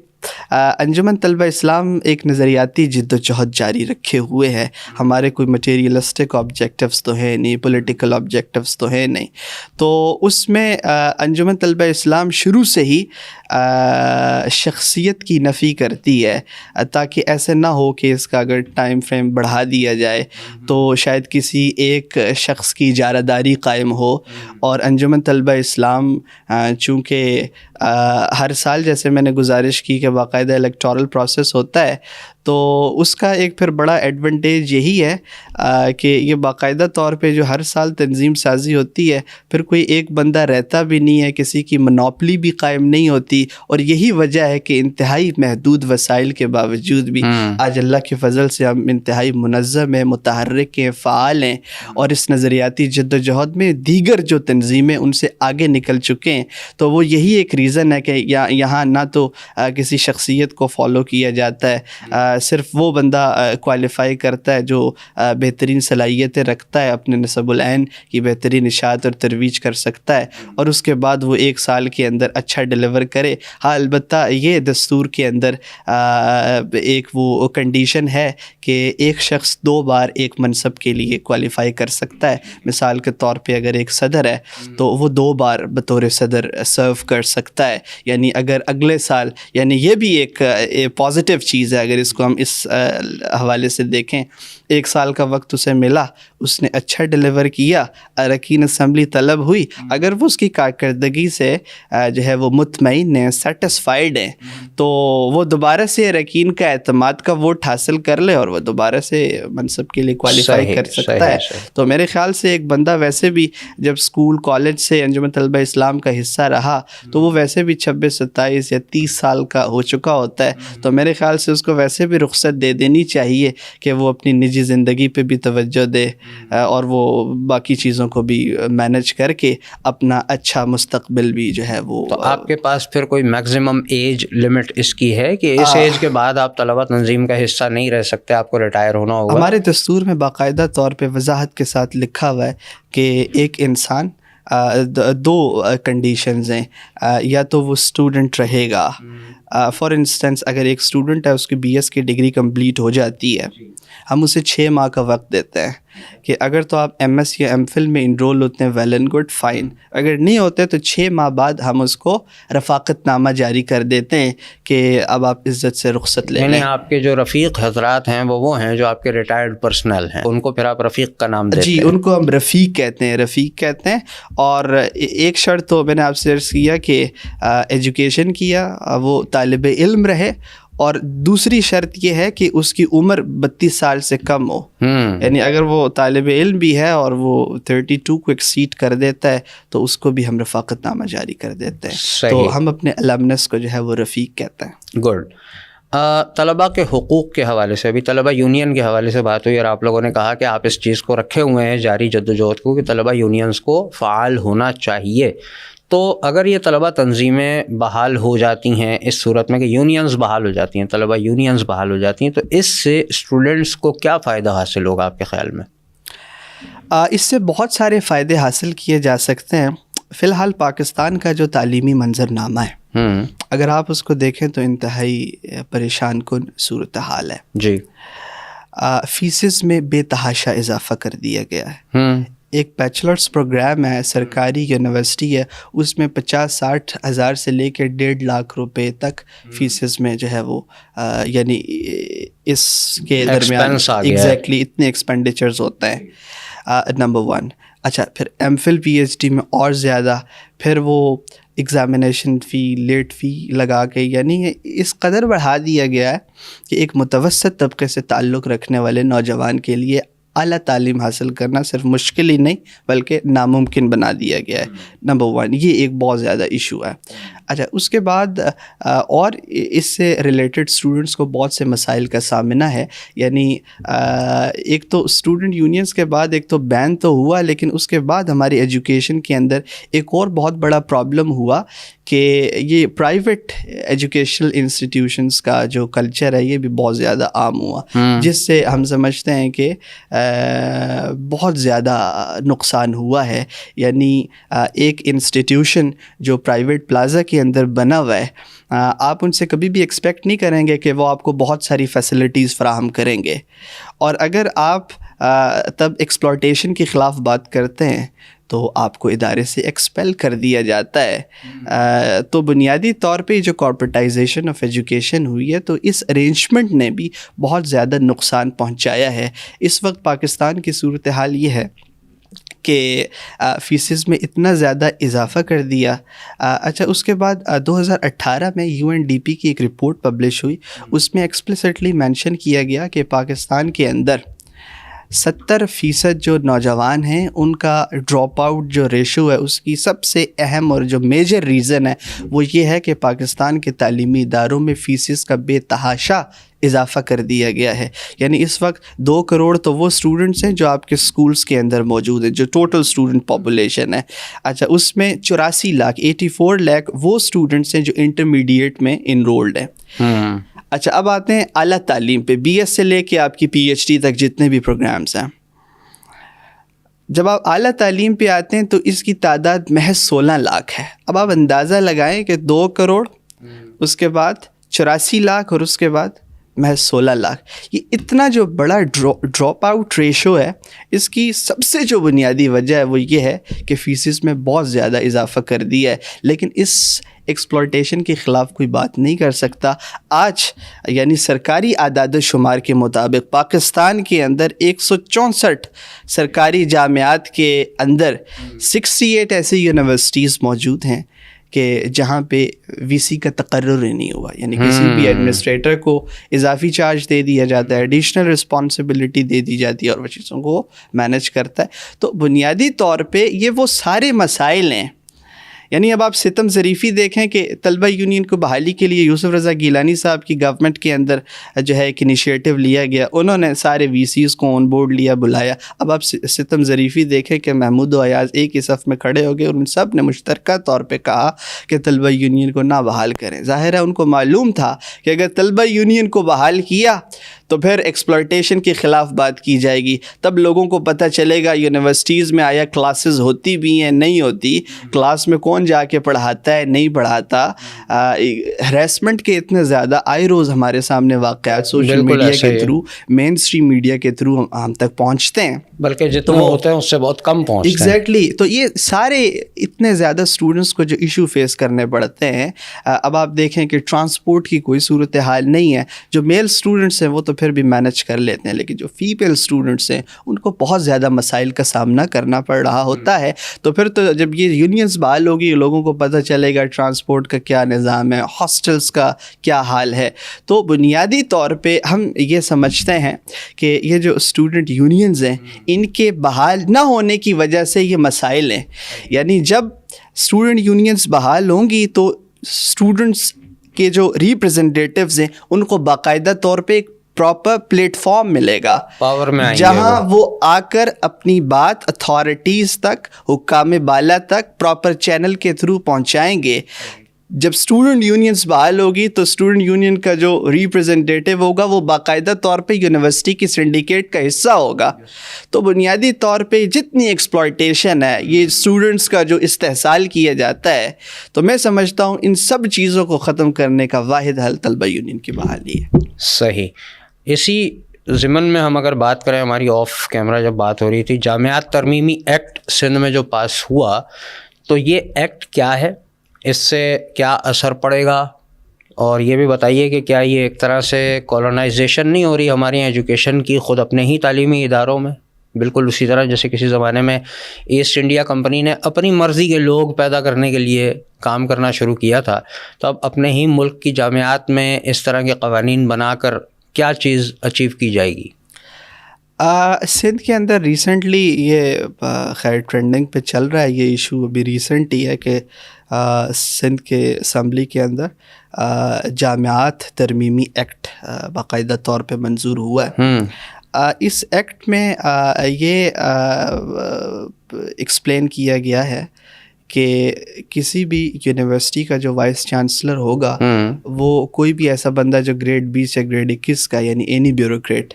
Speaker 2: انجمن طلبہ اسلام ایک نظریاتی جد و جہد جاری رکھے ہوئے ہے. ہمارے کوئی مٹیریلسٹک آبجیکٹیوز تو ہیں نہیں, پولیٹیکل آبجیکٹیوز تو ہیں نہیں, تو اس میں انجمن طلبہ اسلام شروع سے ہی شخصیت کی نفی کرتی ہے تاکہ ایسے نہ ہو کہ اس کا اگر ٹائم فریم بڑھا دیا جائے تو شاید کسی ایک شخص کی اجارہ داری قائم ہو. اور انجمن طلبہ اسلام چونکہ ہر سال جیسے میں نے گزارش کی کہ باقاعدہ الیکٹورل پروسیس ہوتا ہے, تو اس کا ایک پھر بڑا ایڈوانٹیج یہی ہے کہ یہ باقاعدہ طور پہ جو ہر سال تنظیم سازی ہوتی ہے پھر کوئی ایک بندہ رہتا بھی نہیں ہے, کسی کی منوپلی بھی قائم نہیں ہوتی. اور یہی وجہ ہے کہ انتہائی محدود وسائل کے باوجود بھی آج اللہ کے فضل سے ہم انتہائی منظم ہیں, متحرک ہیں, فعال ہیں, اور اس نظریاتی جد و جہد میں دیگر جو تنظیمیں ان سے آگے نکل چکے ہیں. تو وہ یہی ایک ریزن ہے کہ یہاں نہ تو کسی شخصیت کو فالو کیا جاتا ہے, صرف وہ بندہ کوالیفائی کرتا ہے جو بہترین صلاحیتیں رکھتا ہے، اپنے نسب العین کی بہترین اشاعت اور ترویج کر سکتا ہے، اور اس کے بعد وہ 1 سال کے اندر اچھا ڈیلیور کرے. ہاں البتہ یہ دستور کے اندر ایک وہ کنڈیشن ہے کہ ایک شخص 2 بار ایک منصب کے لیے کوالیفائی کر سکتا ہے. مثال کے طور پہ اگر ایک صدر ہے تو وہ 2 بار بطور صدر سرو کر سکتا ہے. یعنی اگر اگلے سال، یعنی یہ بھی ایک پازیٹیو چیز ہے اگر اس کو ہم اس حوالے سے دیکھیں. 1 سال کا وقت اسے ملا، اس نے اچھا ڈیلیور کیا، اراکین اسمبلی طلب ہوئی، اگر وہ اس کی کارکردگی سے جو ہے وہ مطمئن ہیں، سیٹسفائیڈ ہیں، تو وہ دوبارہ سے اراکین کا اعتماد کا ووٹ حاصل کر لے اور وہ دوبارہ سے منصب کے لیے کوالیفائی کر سکتا ہے. تو میرے خیال سے ایک بندہ ویسے بھی جب اسکول کالج سے انجمن طلبہ اسلام کا حصہ رہا تو وہ ویسے بھی 26 27 یا 30 سال کا ہو چکا ہوتا ہے. تو میرے خیال سے اس کو ویسے بھی رخصت دے دینی چاہیے کہ وہ اپنی نجی زندگی پہ بھی توجہ دے اور وہ باقی چیزوں کو بھی مینج کر کے اپنا اچھا مستقبل بھی جو ہے وہ.
Speaker 1: تو آپ کے پاس پھر کوئی میکسیمم ایج لمٹ اس کی ہے کہ اس ایج کے بعد آپ طلبہ تنظیم کا حصہ نہیں رہ سکتے، آپ کو ریٹائر ہونا ہوگا؟
Speaker 2: ہمارے دستور میں باقاعدہ طور پہ وضاحت کے ساتھ لکھا ہوا ہے کہ ایک انسان 2 کنڈیشنز ہیں، یا تو وہ اسٹوڈنٹ رہے گا. فار انسٹنس اگر ایک اسٹوڈنٹ ہے، اس کی BS کی ڈگری کمپلیٹ ہو جاتی ہے، ہم اسے 6 ماہ کا وقت دیتے ہیں کہ اگر تو آپ MS یا MPhil میں انرول ہوتے ہیں ویل اینڈ گڈ فائن، اگر نہیں ہوتے تو 6 ماہ بعد ہم اس کو رفاقت نامہ جاری کر دیتے ہیں کہ اب آپ عزت سے رخصت لے لیں.
Speaker 1: یعنی آپ کے جو رفیق حضرات ہیں وہ ہیں جو آپ کے ریٹائرڈ پرسنل ہیں، ان کو پھر آپ رفیق کا نام دیتے ہیں؟
Speaker 2: جی، ان کو ہم رفیق کہتے ہیں. اور ایک شرط تو میں نے آپ سے عرض کیا کہ ایجوکیشن کیا، وہ طالب علم رہے، اور دوسری شرط یہ ہے کہ اس کی عمر 32 سال سے کم ہو. یعنی اگر وہ طالب علم بھی ہے اور وہ 32 کو ایکسیڈ کر دیتا ہے تو اس کو بھی ہم رفاقت نامہ جاری کر دیتے ہیں. تو ہم اپنے المنس کو جو ہے وہ رفیق کہتے ہیں.
Speaker 1: گڈ. طلباء کے حقوق کے حوالے سے ابھی طلباء یونین کے حوالے سے بات ہوئی اور آپ لوگوں نے کہا کہ آپ اس چیز کو رکھے ہوئے ہیں جاری جدوجہد کو کہ طلباء یونینز کو فعال ہونا چاہیے. تو اگر یہ طلباء تنظیمیں بحال ہو جاتی ہیں اس صورت میں کہ یونینز بحال ہو جاتی ہیں، طلباء یونینز بحال ہو جاتی ہیں، تو اس سے اسٹوڈنٹس کو کیا فائدہ حاصل ہوگا آپ کے خیال میں؟
Speaker 2: اس سے بہت سارے فائدے حاصل کیے جا سکتے ہیں. فی الحال پاکستان کا جو تعلیمی منظرنامہ ہے، اگر آپ اس کو دیکھیں تو انتہائی پریشان کن صورتحال ہے.
Speaker 1: جی.
Speaker 2: فیسز میں بے تحاشا اضافہ کر دیا گیا ہے. ایک بیچلرز پروگرام ہے، سرکاری یونیورسٹی ہے، اس میں 50-60 ہزار سے لے کے 1.5 لاکھ روپے تک فیسز میں جو ہے وہ یعنی اس کے درمیان ایگزیکٹلی اتنے ایکسپینڈیچرز ہوتے ہیں. نمبر 1. اچھا، پھر MPhil PhD میں اور زیادہ، پھر وہ ایگزامینیشن فی، لیٹ فی لگا کے، یعنی اس قدر بڑھا دیا گیا ہے کہ ایک متوسط طبقے سے تعلق رکھنے والے نوجوان کے لیے اعلیٰ تعلیم حاصل کرنا صرف مشکل ہی نہیں بلکہ ناممکن بنا دیا گیا ہے. نمبر 1 یہ ایک بہت زیادہ ایشو ہے. اچھا، اس کے بعد اور اس سے ریلیٹڈ اسٹوڈنٹس کو بہت سے مسائل کا سامنا ہے. یعنی ایک تو اسٹوڈنٹ یونینز کے بعد ایک تو بین تو ہوا، لیکن اس کے بعد ہماری ایجوکیشن کے اندر ایک اور بہت بڑا پرابلم ہوا کہ یہ پرائیویٹ ایجوکیشنل انسٹیٹیوشنس کا جو کلچر ہے یہ بھی بہت زیادہ عام ہوا، جس سے ہم سمجھتے ہیں کہ بہت زیادہ نقصان ہوا ہے. یعنی ایک انسٹیٹیوشن جو پرائیویٹ پلازا کے اندر بنا ہوا ہے، آپ ان سے کبھی بھی ایکسپیکٹ نہیں کریں گے کہ وہ آپ کو بہت ساری فیسلٹیز فراہم کریں گے. اور اگر آپ تب ایکسپلوٹیشن کے خلاف بات کرتے ہیں تو آپ کو ادارے سے ایکسپیل کر دیا جاتا ہے. تو بنیادی طور پہ جو کارپوریٹائزیشن آف ایجوکیشن ہوئی ہے تو اس ارینجمنٹ نے بھی بہت زیادہ نقصان پہنچایا ہے. اس وقت پاکستان کی صورتحال یہ ہے کہ فیسز میں اتنا زیادہ اضافہ کر دیا. اچھا، اس کے بعد 2018 میں UNDP کی ایک رپورٹ پبلش ہوئی، اس میں ایکسپلسٹلی مینشن کیا گیا کہ پاکستان کے اندر 70% جو نوجوان ہیں ان کا ڈراپ آؤٹ جو ریشو ہے اس کی سب سے اہم اور جو میجر ریزن ہے وہ یہ ہے کہ پاکستان کے تعلیمی اداروں میں فیسز کا بے تحاشا اضافہ کر دیا گیا ہے. یعنی اس وقت 2 کروڑ تو وہ اسٹوڈنٹس ہیں جو آپ کے اسکولس کے اندر موجود ہیں، جو ٹوٹل اسٹوڈنٹ پاپولیشن ہے. اچھا، اس میں 84 لاکھ 84 لاکھ وہ اسٹوڈنٹس ہیں جو انٹرمیڈیٹ میں انرولڈ ہیں. اچھا اب آتے ہیں اعلیٰ تعلیم پہ. بی ایس سے لے کے آپ کی پی ایچ ڈی تک جتنے بھی پروگرامز ہیں, جب آپ اعلیٰ تعلیم پہ آتے ہیں تو اس کی تعداد محض 16 لاکھ ہے. اب آپ اندازہ لگائیں کہ 2 کروڑ, اس کے بعد 84 لاکھ اور اس کے بعد محض 16 لاکھ. یہ اتنا جو بڑا ڈراپ آؤٹ ریشو ہے, اس کی سب سے جو بنیادی وجہ ہے وہ یہ ہے کہ فیسز میں بہت زیادہ اضافہ کر دیا ہے. لیکن اس ایکسپلوٹیشن کے خلاف کوئی بات نہیں کر سکتا. آج یعنی سرکاری اعداد و شمار کے مطابق پاکستان کے اندر 164 سرکاری جامعات کے اندر 68 ایسی یونیورسٹیز موجود ہیں کہ جہاں پہ وی سی کا تقرر ہی نہیں ہوا, یعنی کسی بھی ایڈمنسٹریٹر کو اضافی چارج دے دیا جاتا ہے, ایڈیشنل رسپانسبلٹی دے دی جاتی ہے اور وہ چیزوں کو مینیج کرتا ہے. تو بنیادی طور پہ یہ وہ سارے مسائل ہیں. یعنی اب آپ ستم ظریفی دیکھیں کہ طلبہ یونین کو بحالی کے لیے یوسف رضا گیلانی صاحب کی گورنمنٹ کے اندر جو ہے ایک انیشیٹو لیا گیا, انہوں نے سارے وی سیز کو آن بورڈ لیا, بلایا. اب آپ ستم ظریفی دیکھیں کہ محمود و ایاز ایک ہی صف میں کھڑے ہو گئے اور ان سب نے مشترکہ طور پہ کہا کہ طلبہ یونین کو نہ بحال کریں. ظاہر ہے ان کو معلوم تھا کہ اگر طلبہ یونین کو بحال کیا تو پھر ایکسپلوٹیشن کے خلاف بات کی جائے گی, تب لوگوں کو پتہ چلے گا یونیورسٹیز میں آیا کلاسز ہوتی بھی ہیں نہیں ہوتی, کلاس میں کون جا کے پڑھاتا ہے نہیں پڑھاتا. ہریسمنٹ کے اتنے زیادہ آئے روز ہمارے سامنے واقعات سوشل میڈیا کے تھرو, مین اسٹریم میڈیا کے تھرو ہم تک پہنچتے ہیں,
Speaker 1: بلکہ جتنے ہوتے ہیں اس سے بہت کم پہنچتے ہیں.
Speaker 2: ایگزیکٹلی. تو یہ سارے اتنے زیادہ اسٹوڈنٹس کو جو ایشو فیس کرنے پڑتے ہیں. اب آپ دیکھیں کہ ٹرانسپورٹ کی کوئی صورتحال نہیں ہے. جو میل اسٹوڈنٹس ہیں وہ تو پھر بھی مینج کر لیتے ہیں, لیکن جو فیمیل اسٹوڈنٹس ہیں ان کو بہت زیادہ مسائل کا سامنا کرنا پڑ رہا ہوتا ہے. تو پھر تو جب یہ یونینز بحال ہوگی لوگوں کو پتہ چلے گا ٹرانسپورٹ کا کیا نظام ہے, ہاسٹلس کا کیا حال ہے. تو بنیادی طور پہ ہم یہ سمجھتے ہیں کہ یہ جو اسٹوڈنٹ یونینز ہیں ان کے بحال نہ ہونے کی وجہ سے یہ مسائل ہیں. یعنی جب اسٹوڈنٹ یونینز بحال ہوں گی تو اسٹوڈنٹس کے جو ریپرزنٹیٹیوز ہیں ان کو باقاعدہ طور پہ ایک پراپر پلیٹ فارم ملے گا
Speaker 1: پاور میں,
Speaker 2: جہاں وہ آ کر اپنی بات اتھارٹیز تک, حکام بالا تک پراپر چینل کے تھرو پہنچائیں گے. جب اسٹوڈنٹ یونینز بحال ہوگی تو اسٹوڈنٹ یونین کا جو ریپرزنٹیٹیو ہوگا وہ باقاعدہ طور پہ یونیورسٹی کی سنڈیکیٹ کا حصہ ہوگا. تو بنیادی طور پہ جتنی ایکسپلوٹیشن ہے, یہ اسٹوڈنٹس کا جو استحصال کیا جاتا ہے, تو میں سمجھتا ہوں ان سب چیزوں کو ختم کرنے کا واحد حل طلبہ یونین کی بحالی ہے.
Speaker 1: صحیح. اسی ضمن میں ہم اگر بات کریں, ہماری آف کیمرہ جب بات ہو رہی تھی, جامعات ترمیمی ایکٹ سندھ میں جو پاس ہوا, تو یہ ایکٹ کیا ہے, اس سے کیا اثر پڑے گا, اور یہ بھی بتائیے کہ کیا یہ ایک طرح سے کالونائزیشن نہیں ہو رہی ہماری ایجوکیشن کی خود اپنے ہی تعلیمی اداروں میں, بالکل اسی طرح جیسے کسی زمانے میں ایسٹ انڈیا کمپنی نے اپنی مرضی کے لوگ پیدا کرنے کے لیے کام کرنا شروع کیا تھا, تو اب اپنے ہی ملک کی جامعات میں اس طرح کے قوانین بنا کر کیا چیز اچیو کی جائے گی؟
Speaker 2: سندھ کے اندر ریسنٹلی یہ خیر ٹرینڈنگ پہ چل رہا ہے یہ ایشو, ابھی ریسنٹ ہی ہے کہ سندھ کے اسمبلی کے اندر جامعات ترمیمی ایکٹ باقاعدہ طور پہ منظور ہوا ہے. اس ایکٹ میں یہ ایکسپلین کیا گیا ہے کہ کسی بھی یونیورسٹی کا جو وائس چانسلر ہوگا وہ کوئی بھی ایسا بندہ جو گریڈ 20 یا گریڈ 21 کا یعنی اینی بیوروکریٹ,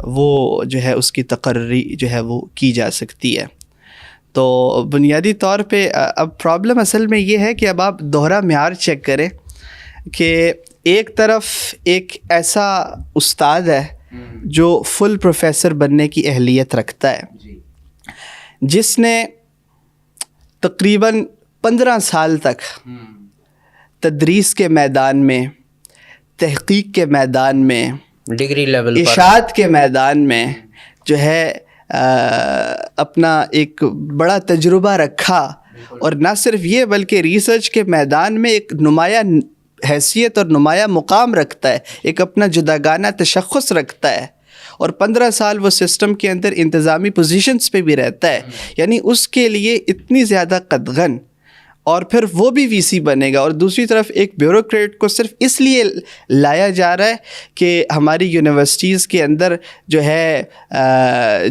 Speaker 2: وہ جو ہے اس کی تقرری جو ہے وہ کی جا سکتی ہے. تو بنیادی طور پہ اب پرابلم اصل میں یہ ہے کہ اب آپ دوہرا معیار چیک کریں کہ ایک طرف ایک ایسا استاد ہے جو فل پروفیسر بننے کی اہلیت رکھتا ہے, جس نے تقریباً 15 سال تک تدریس کے میدان میں, تحقیق کے میدان میں,
Speaker 1: ڈگری لیول پر,
Speaker 2: اشاعت کے میدان میں جو ہے اپنا ایک بڑا تجربہ رکھا, اور نہ صرف یہ بلکہ ریسرچ کے میدان میں ایک نمایاں حیثیت اور نمایاں مقام رکھتا ہے, ایک اپنا جداگانہ تشخص رکھتا ہے, اور 15 سال وہ سسٹم کے اندر انتظامی پوزیشنز پہ بھی رہتا ہے. یعنی اس کے لیے اتنی زیادہ قدغن اور پھر وہ بھی وی سی بنے گا. اور دوسری طرف ایک بیوروکریٹ کو صرف اس لیے لایا جا رہا ہے کہ ہماری یونیورسٹیز کے اندر جو ہے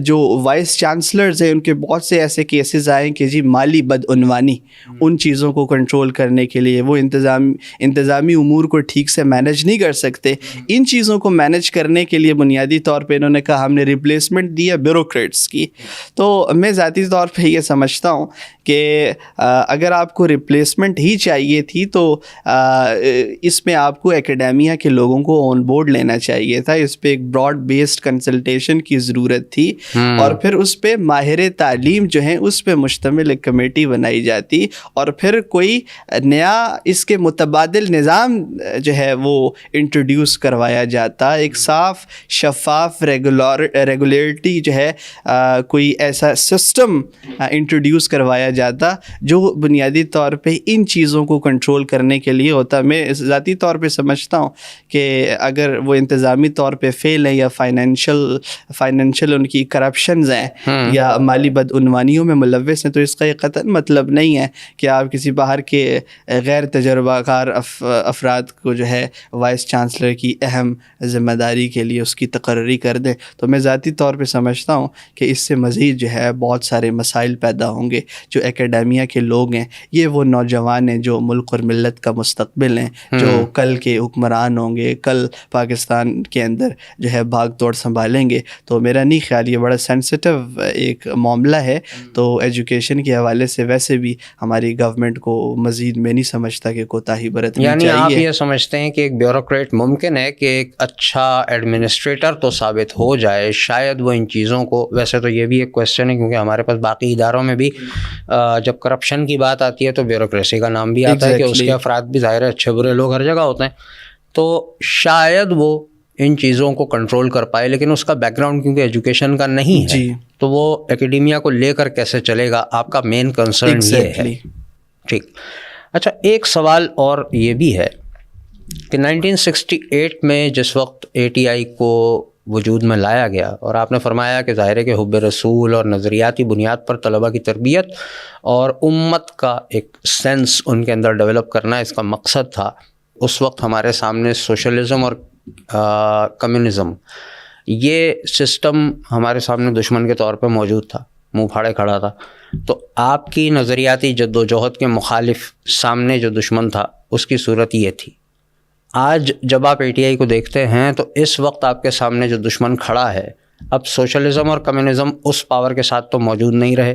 Speaker 2: جو وائس چانسلرز ہیں ان کے بہت سے ایسے کیسز آئیں کہ جی مالی بدعنوانی, ان چیزوں کو کنٹرول کرنے کے لیے وہ انتظامی امور کو ٹھیک سے مینیج نہیں کر سکتے. ان چیزوں کو مینیج کرنے کے لیے بنیادی طور پہ انہوں نے کہا ہم نے ریپلیسمنٹ دیا بیوروکریٹس کی. تو میں ذاتی طور پہ یہ سمجھتا ہوں کہ اگر آپ کو ریپلیسمنٹ ہی چاہیے تھی تو اس میں آپ کو اکیڈیمیا کے لوگوں کو آن بورڈ لینا چاہیے تھا. اس پہ ایک براڈ بیسڈ کنسلٹیشن کی ضرورت تھی اور پھر اس پہ ماہر تعلیم جو ہیں اس پہ مشتمل ایک کمیٹی بنائی جاتی اور پھر کوئی نیا اس کے متبادل نظام جو ہے وہ انٹروڈیوس کروایا جاتا. ایک صاف شفاف ریگولیٹری جو ہے کوئی ایسا سسٹم انٹروڈیوس کروایا جاتا جو بنیادی طور پہ ان چیزوں کو کنٹرول کرنے کے لیے ہوتا. میں ذاتی طور پہ سمجھتا ہوں کہ اگر وہ انتظامی طور پہ فیل ہیں یا فائنینشیل ان کی کرپشنز ہیں یا مالی بدعنوانیوں میں ملوث ہیں تو اس کا یہ قطعاً مطلب نہیں ہے کہ آپ کسی باہر کے غیر تجربہ کار افراد کو جو ہے وائس چانسلر کی اہم ذمہ داری کے لیے اس کی تقرری کر دیں. تو میں ذاتی طور پہ سمجھتا ہوں کہ اس سے مزید جو ہے بہت سارے مسائل پیدا ہوں گے. جو اکیڈیمیا کے لوگ ہیں یہ وہ نوجوان ہیں جو ملک اور ملت کا مستقبل ہیں, جو کل کے حکمران ہوں گے, کل پاکستان کے اندر جو ہے بھاگ توڑ سنبھالیں گے. تو میرا نہیں خیال, یہ بڑا سینسٹیو ایک معاملہ ہے. تو ایجوکیشن کے حوالے سے ویسے بھی ہماری گورنمنٹ کو مزید میں نہیں سمجھتا کہ کوتاہی برتنی چاہیے.
Speaker 1: یعنی آپ یہ سمجھتے ہیں کہ ایک بیوروکریٹ ممکن ہے کہ ایک اچھا ایڈمنسٹریٹر تو ثابت ہو جائے, شاید وہ ان چیزوں کو, ویسے تو یہ بھی ایک کویسچن ہے کیونکہ ہمارے پاس باقی اداروں میں بھی جب کرپشن کی بات آتی ہے تو بیوروکریسی کا نام بھی آتا ہے کہ اس کے افراد بھی ظاہر ہے اچھے برے لوگ ہر جگہ ہوتے ہیں, تو شاید وہ ان چیزوں کو کنٹرول کر پائے. لیکن اس کا بیک گراؤنڈ کیونکہ ایجوکیشن کا نہیں ہے تو وہ اکیڈیمیا کو لے کر کیسے چلے گا, آپ کا مین کنسرن یہ ہے. ٹھیک, اچھا ایک سوال اور یہ بھی ہے کہ 1968 میں جس وقت ATI کو وجود میں لایا گیا اور آپ نے فرمایا کہ ظاہر ہے کہ حب رسول اور نظریاتی بنیاد پر طلباء کی تربیت اور امت کا ایک سینس ان کے اندر ڈیولپ کرنا اس کا مقصد تھا. اس وقت ہمارے سامنے سوشلزم اور کمیونزم یہ سسٹم ہمارے سامنے دشمن کے طور پہ موجود تھا, منہ پھاڑے کھڑا تھا. تو آپ کی نظریاتی جد و جہد کے مخالف سامنے جو دشمن تھا اس کی صورت یہ تھی. آج جب آپ ATI کو دیکھتے ہیں تو اس وقت آپ کے سامنے جو دشمن کھڑا ہے, اب سوشلزم اور کمیونزم اس پاور کے ساتھ تو موجود نہیں رہے,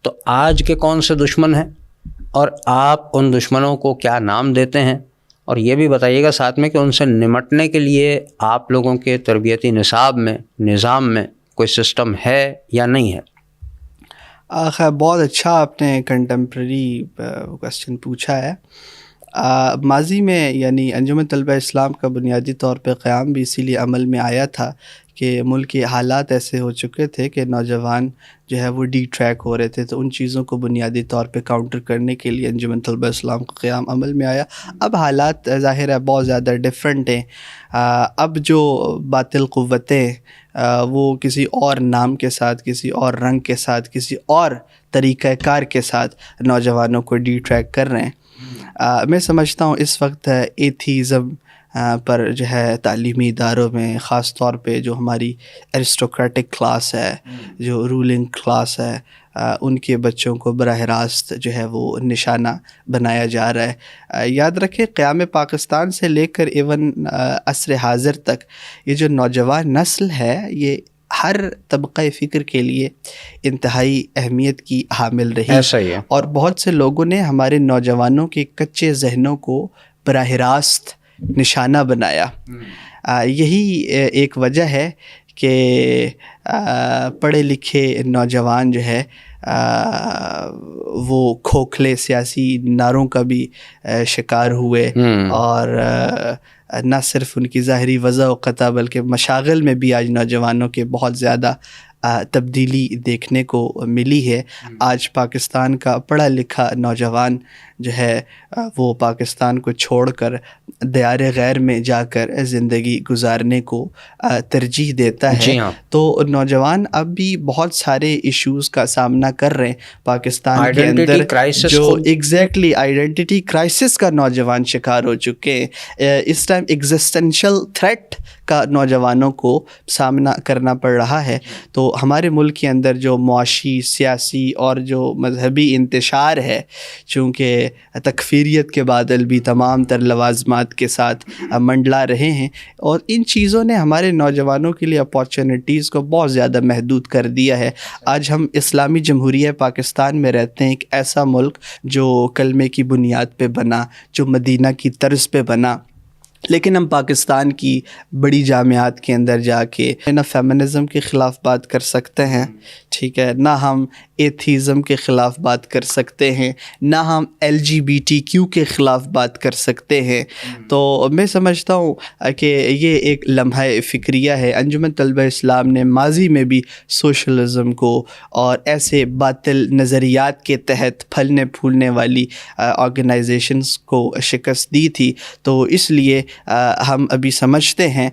Speaker 1: تو آج کے کون سے دشمن ہیں اور آپ ان دشمنوں کو کیا نام دیتے ہیں؟ اور یہ بھی بتائیے گا ساتھ میں کہ ان سے نمٹنے کے لیے آپ لوگوں کے تربیتی نصاب میں, نظام میں کوئی سسٹم ہے یا نہیں ہے؟
Speaker 2: خیر بہت اچھا آپ نے کنٹمپریری کویسچن پوچھا ہے. ماضی میں یعنی انجمن طلبہ اسلام کا بنیادی طور پہ قیام بھی اسی لیے عمل میں آیا تھا کہ ملک کے حالات ایسے ہو چکے تھے کہ نوجوان جو ہے وہ ڈی ٹریک ہو رہے تھے. تو ان چیزوں کو بنیادی طور پہ کاؤنٹر کرنے کے لیے انجمن طلبہ اسلام کا قیام عمل میں آیا. اب حالات ظاہر ہے بہت زیادہ ڈفرینٹ ہیں. اب جو باطل قوتیں وہ کسی اور نام کے ساتھ, کسی اور رنگ کے ساتھ, کسی اور طریقہ کار کے ساتھ نوجوانوں کو ڈی ٹریک کر رہے ہیں. میں سمجھتا ہوں اس وقت ایتھیزم پر جو ہے تعلیمی اداروں میں خاص طور پہ جو ہماری ایرسٹوکریٹک کلاس ہے, جو رولنگ کلاس ہے, ان کے بچوں کو براہ راست جو ہے وہ نشانہ بنایا جا رہا ہے. یاد رکھیں قیام پاکستان سے لے کر ایون عصر حاضر تک یہ جو نوجوان نسل ہے یہ ہر طبقہ فکر کے لیے انتہائی اہمیت کی حامل رہی.
Speaker 1: ایسا ہی ہے.
Speaker 2: اور بہت سے لوگوں نے ہمارے نوجوانوں کے کچے ذہنوں کو براہ راست نشانہ بنایا. یہی ایک وجہ ہے کہ پڑھے لکھے نوجوان جو ہے وہ کھوکھلے سیاسی نعروں کا بھی شکار ہوئے اور نہ صرف ان کی ظاہری وضع و قطع بلکہ مشاغل میں بھی آج نوجوانوں کے بہت زیادہ تبدیلی دیکھنے کو ملی ہے. آج پاکستان کا پڑھا لکھا نوجوان جو ہے وہ پاکستان کو چھوڑ کر دیار غیر میں جا کر زندگی گزارنے کو ترجیح دیتا ہے.
Speaker 1: جی ہاں.
Speaker 2: تو نوجوان اب بھی بہت سارے ایشوز کا سامنا کر رہے ہیں پاکستان کے اندر, جو ایگزیکٹلی آئیڈینٹی کرائسس کا نوجوان شکار ہو چکے ہیں. اس ٹائم ایگزسٹینشل تھریٹ کا نوجوانوں کو سامنا کرنا پڑ رہا ہے. تو ہمارے ملک کے اندر جو معاشی, سیاسی اور جو مذہبی انتشار ہے, چونکہ تکفیریت کے بادل بھی تمام تر لوازمات کے ساتھ منڈلا رہے ہیں, اور ان چیزوں نے ہمارے نوجوانوں کے لیے اپارچونیٹیز کو بہت زیادہ محدود کر دیا ہے. آج ہم اسلامی جمہوریہ پاکستان میں رہتے ہیں, ایک ایسا ملک جو کلمے کی بنیاد پہ بنا, جو مدینہ کی طرز پہ بنا, لیکن ہم پاکستان کی بڑی جامعات کے اندر جا کے نہ فیمنزم کے خلاف بات کر سکتے ہیں, ٹھیک ہے, نہ ہم ایتھیزم کے خلاف بات کر سکتے ہیں, نہ ہم LGBTQ کے خلاف بات کر سکتے ہیں. تو میں سمجھتا ہوں کہ یہ ایک لمحہ فکریہ ہے. انجمن طلبہ اسلام نے ماضی میں بھی سوشلزم کو اور ایسے باطل نظریات کے تحت پھلنے پھولنے والی آرگنائزیشنز کو شکست دی تھی. تو اس لیے ہم ابھی سمجھتے ہیں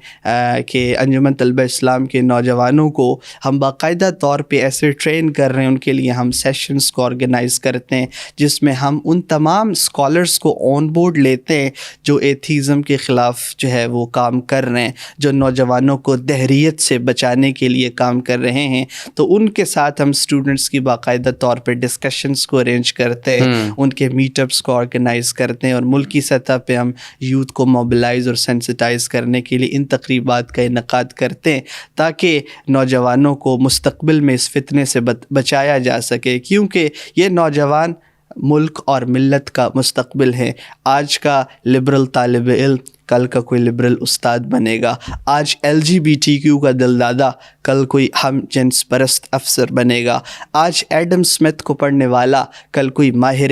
Speaker 2: کہ انجمن طلبہ اسلام کے نوجوانوں کو ہم باقاعدہ طور پہ ایسے ٹرین کر رہے ہیں, ان کے لیے ہم سیشنز کو آرگنائز کرتے ہیں جس میں ہم ان تمام اسکالرس کو آن بورڈ لیتے ہیں جو ایتھیزم کے خلاف جو ہے وہ کام کر رہے ہیں, جو نوجوانوں کو دہریت سے بچانے کے لیے کام کر رہے ہیں. تو ان کے ساتھ ہم اسٹوڈنٹس کی باقاعدہ طور پہ ڈسکشنز کو ارینج کرتے ہیں, ان کے میٹ اپس کو آرگنائز کرتے ہیں, اور ملکی سطح پہ ہم یوتھ کو موبلائز اور سینسٹائز کرنے کے لیے ان تقریبات کا انعقاد کرتے ہیں تاکہ نوجوانوں کو مستقبل میں اس فتنے سے بچایا جا سکے, کیونکہ یہ نوجوان ملک اور ملت کا مستقبل ہے. آج کا لبرل طالب علم کل کا کوئی لبرل استاد بنے گا. آج LGBTQ کا دلدادہ کل کوئی ہم جنس پرست افسر بنے گا. آج ایڈم اسمتھ کو پڑھنے والا کل کوئی ماہر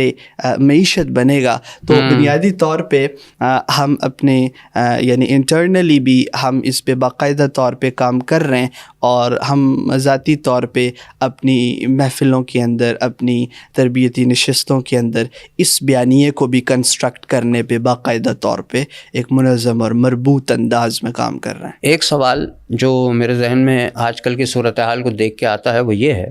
Speaker 2: معیشت بنے گا. تو بنیادی طور پہ ہم اپنے یعنی انٹرنلی بھی ہم اس پہ باقاعدہ طور پہ کام کر رہے ہیں, اور ہم ذاتی طور پہ اپنی محفلوں کے اندر, اپنی تربیتی نشستوں کے اندر اس بیانیے کو بھی کنسٹرکٹ کرنے پہ باقاعدہ طور پہ ایک منظم اور مربوط انداز میں کام کر رہے ہیں.
Speaker 1: ایک سوال جو میرے ذہن میں آج کل کی صورتحال کو دیکھ کے آتا ہے وہ یہ ہے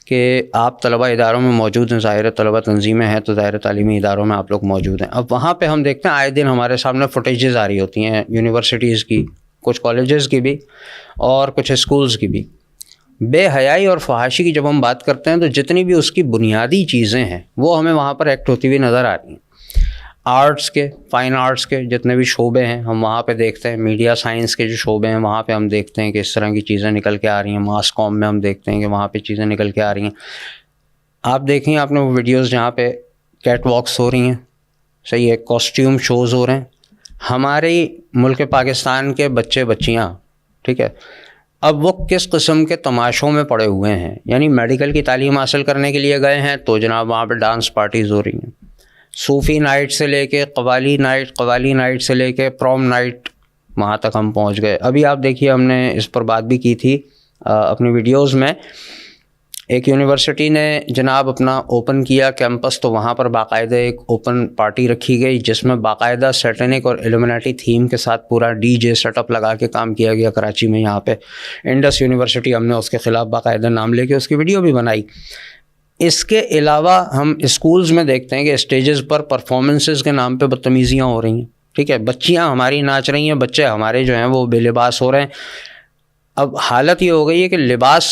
Speaker 1: کہ آپ طلبہ اداروں میں موجود ہیں, ظاہر طلبہ تنظیمیں ہیں تو ظاہر تعلیمی اداروں میں آپ لوگ موجود ہیں. اب وہاں پہ ہم دیکھتے ہیں آئے دن ہمارے سامنے فوٹیجز آ رہی ہوتی ہیں یونیورسٹیز کی, کچھ کالجز کی بھی اور کچھ اسکولز کی بھی. بے حیائی اور فحاشی کی جب ہم بات کرتے ہیں تو جتنی بھی اس کی بنیادی چیزیں ہیں وہ ہمیں وہاں پر ایکٹ ہوتی ہوئی نظر آ رہی ہیں. آرٹس کے, فائن آرٹس کے جتنے بھی شعبے ہیں ہم وہاں پہ دیکھتے ہیں, میڈیا سائنس کے جو شعبے ہیں وہاں پہ ہم دیکھتے ہیں کہ اس طرح کی چیزیں نکل کے آ رہی ہیں. ماس کام میں ہم دیکھتے ہیں کہ وہاں پہ چیزیں نکل کے آ رہی ہیں. آپ دیکھیں آپ نے وہ ویڈیوز جہاں پہ کیٹ واکس ہو رہی ہیں, صحیح ہے, کاسٹیوم شوز ہو رہے ہیں. ہمارے ملک پاکستان کے بچے بچیاں, ٹھیک ہے, اب وہ کس قسم کے تماشوں میں پڑے ہوئے ہیں. یعنی میڈیکل کی تعلیم حاصل کرنے کے لیے گئے ہیں تو جناب وہاں پہ ڈانس پارٹیز ہو رہی ہیں, صوفی نائٹ سے لے کے قوالی نائٹ سے لے کے پروم نائٹ, وہاں تک ہم پہنچ گئے. ابھی آپ دیکھیے ہم نے اس پر بات بھی کی تھی اپنی ویڈیوز میں. ایک یونیورسٹی نے جناب اپنا اوپن کیا کیمپس, تو وہاں پر باقاعدہ ایک اوپن پارٹی رکھی گئی جس میں باقاعدہ سیٹنک اور ایلومیناٹی تھیم کے ساتھ پورا DJ سیٹ اپ لگا کے کام کیا گیا کراچی میں. یہاں پہ انڈس یونیورسٹی, ہم نے اس کے خلاف باقاعدہ نام لے کے اس کی ویڈیو بھی بنائی. اس کے علاوہ ہم اسکولز میں دیکھتے ہیں کہ اسٹیجز پر پرفارمنسز کے نام پہ بدتمیزیاں ہو رہی ہیں, ٹھیک ہے, بچیاں ہماری ناچ رہی ہیں, بچے ہمارے جو ہیں وہ بے لباس ہو رہے ہیں. اب حالت یہ ہو گئی ہے کہ لباس,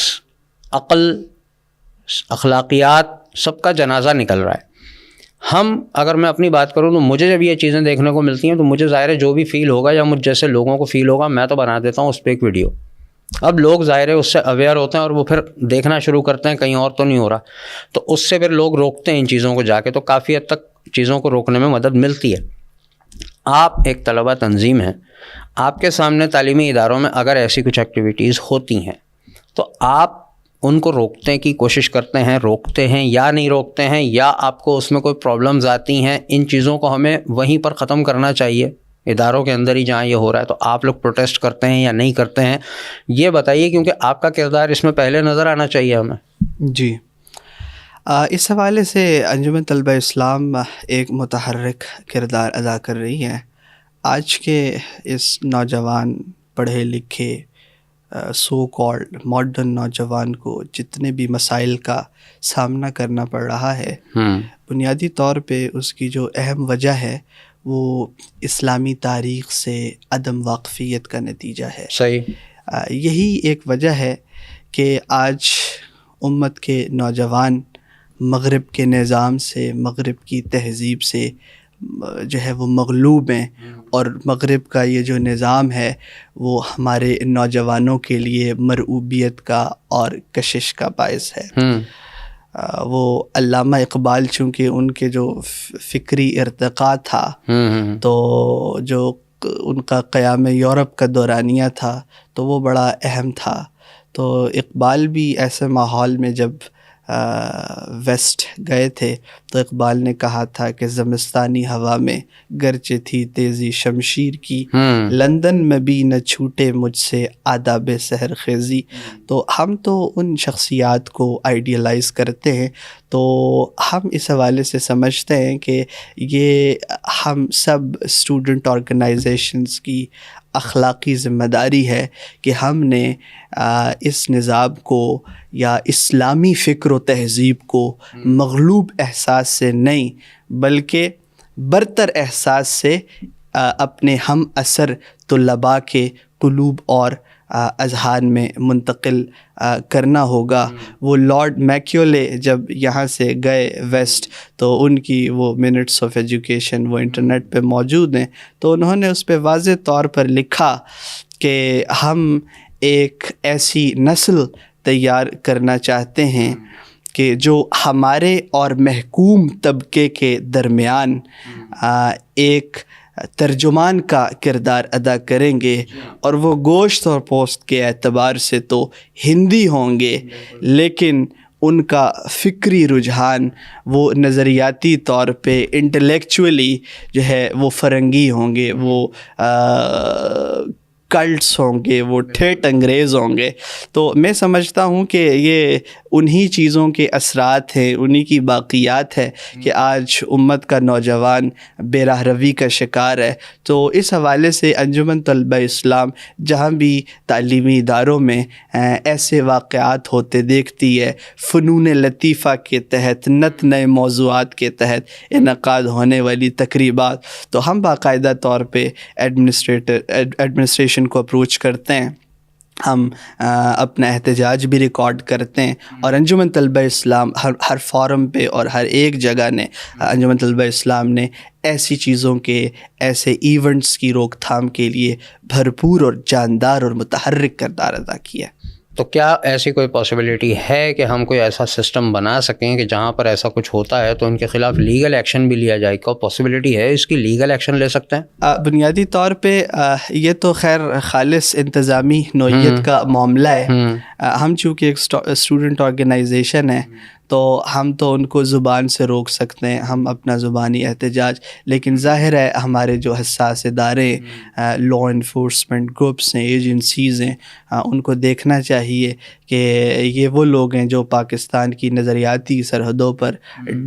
Speaker 1: عقل, اخلاقیات سب کا جنازہ نکل رہا ہے. ہم اگر میں اپنی بات کروں تو مجھے جب یہ چیزیں دیکھنے کو ملتی ہیں تو مجھے ظاہر ہے جو بھی فیل ہوگا یا مجھ جیسے لوگوں کو فیل ہوگا میں تو بنا دیتا ہوں اس پہ ایک ویڈیو. اب لوگ ظاہر ہے اس سے اویئر ہوتے ہیں اور وہ پھر دیکھنا شروع کرتے ہیں کہیں اور تو نہیں ہو رہا, تو اس سے پھر لوگ روکتے ہیں ان چیزوں کو جا کے, تو کافی حد تک چیزوں کو روکنے میں مدد ملتی ہے. آپ ایک طلبہ تنظیم ہیں, آپ کے سامنے تعلیمی اداروں میں اگر ایسی کچھ ایکٹیویٹیز ہوتی ہیں تو آپ ان کو روکنے کی کوشش کرتے ہیں, روکتے ہیں یا نہیں روکتے ہیں, یا آپ کو اس میں کوئی پرابلمز آتی ہیں, ان چیزوں کو ہمیں وہیں پر ختم کرنا چاہیے اداروں کے اندر ہی جہاں یہ ہو رہا ہے، تو آپ لوگ پروٹیسٹ کرتے ہیں یا نہیں کرتے ہیں، یہ بتائیے، کیونکہ آپ کا کردار اس میں پہلے نظر آنا چاہیے ہمیں.
Speaker 2: جی، اس حوالے سے انجمن طلبہ اسلام ایک متحرک کردار ادا کر رہی ہے. آج کے اس نوجوان پڑھے لکھے سو کالڈ ماڈرن نوجوان کو جتنے بھی مسائل کا سامنا کرنا پڑ رہا ہے، بنیادی طور پہ اس کی جو اہم وجہ ہے وہ اسلامی تاریخ سے عدم واقفیت کا نتیجہ ہے.
Speaker 1: صحیح.
Speaker 2: یہی ایک وجہ ہے کہ آج امت کے نوجوان مغرب کے نظام سے، مغرب کی تہذیب سے جو ہے وہ مغلوب ہیں، اور مغرب کا یہ جو نظام ہے وہ ہمارے نوجوانوں کے لیے مرعوبیت کا اور کشش کا باعث ہے. وہ علامہ اقبال چونکہ ان کے جو فکری ارتقاء تھا، تو جو ان کا قیام یورپ کا دورانیہ تھا تو وہ بڑا اہم تھا. تو اقبال بھی ایسے ماحول میں جب ویسٹ گئے تھے تو اقبال نے کہا تھا کہ زمستانی ہوا میں گرچہ تھی تیزی شمشیر کی، لندن میں بھی نہ چھوٹے مجھ سے آداب سحر خیزی. تو ہم تو ان شخصیات کو آئیڈیلائز کرتے ہیں، تو ہم اس حوالے سے سمجھتے ہیں کہ یہ ہم سب اسٹوڈنٹ آرگنائزیشنز کی اخلاقی ذمہ داری ہے کہ ہم نے اس نظام کو یا اسلامی فکر و تہذیب کو مغلوب احساس سے نہیں بلکہ برتر احساس سے اپنے ہم اثر طلباء کے قلوب اور اذہان میں منتقل کرنا ہوگا. وہ لارڈ میکیولے جب یہاں سے گئے ویسٹ تو ان کی وہ منٹس آف ایجوکیشن وہ انٹرنیٹ پہ موجود ہیں، تو انہوں نے اس پہ واضح طور پر لکھا کہ ہم ایک ایسی نسل تیار کرنا چاہتے ہیں کہ جو ہمارے اور محکوم طبقے کے درمیان ایک ترجمان کا کردار ادا کریں گے، اور وہ گوشت اور پوست کے اعتبار سے تو ہندی ہوں گے، لیکن ان کا فکری رجحان وہ نظریاتی طور پہ انٹلیکچولی جو ہے وہ فرنگی ہوں گے، وہ کلٹس ہوں گے، وہ ٹھیٹ انگریز ہوں گے. تو میں سمجھتا ہوں کہ یہ انہی چیزوں کے اثرات ہیں، انہی کی باقیات ہے کہ آج امت کا نوجوان بے راہ روی کا شکار ہے. تو اس حوالے سے انجمن طلبہ اسلام جہاں بھی تعلیمی اداروں میں ایسے واقعات ہوتے دیکھتی ہے، فنون لطیفہ کے تحت نت نئے موضوعات کے تحت انعقاد ہونے والی تقریبات، تو ہم باقاعدہ طور پہ ایڈمنسٹریشن کو اپروچ کرتے ہیں، ہم اپنا احتجاج بھی ریکارڈ کرتے ہیں، اور انجمن طلبہ اسلام ہر فورم پہ اور ہر ایک جگہ نے انجمن طلبہ اسلام نے ایسی چیزوں کے، ایسے ایونٹس کی روک تھام کے لیے بھرپور اور جاندار اور متحرک کردار ادا کیا.
Speaker 1: تو کیا ایسی کوئی پاسبلٹی ہے کہ ہم کوئی ایسا سسٹم بنا سکیں کہ جہاں پر ایسا کچھ ہوتا ہے تو ان کے خلاف لیگل ایکشن بھی لیا جائے؟ کوئی پاسبلٹی ہے اس کی، لیگل ایکشن لے سکتے ہیں؟
Speaker 2: بنیادی طور پہ یہ تو خیر خالص انتظامی نوعیت کا معاملہ ہے. ہم چونکہ ایک اسٹوڈنٹ آرگنائزیشن ہے تو ہم تو ان کو زبان سے روک سکتے ہیں، ہم اپنا زبانی احتجاج، لیکن ظاہر ہے ہمارے جو حساس ادارے، لا انفورسمنٹ گروپس ہیں، ایجنسیز ہیں، ان کو دیکھنا چاہیے کہ یہ وہ لوگ ہیں جو پاکستان کی نظریاتی سرحدوں پر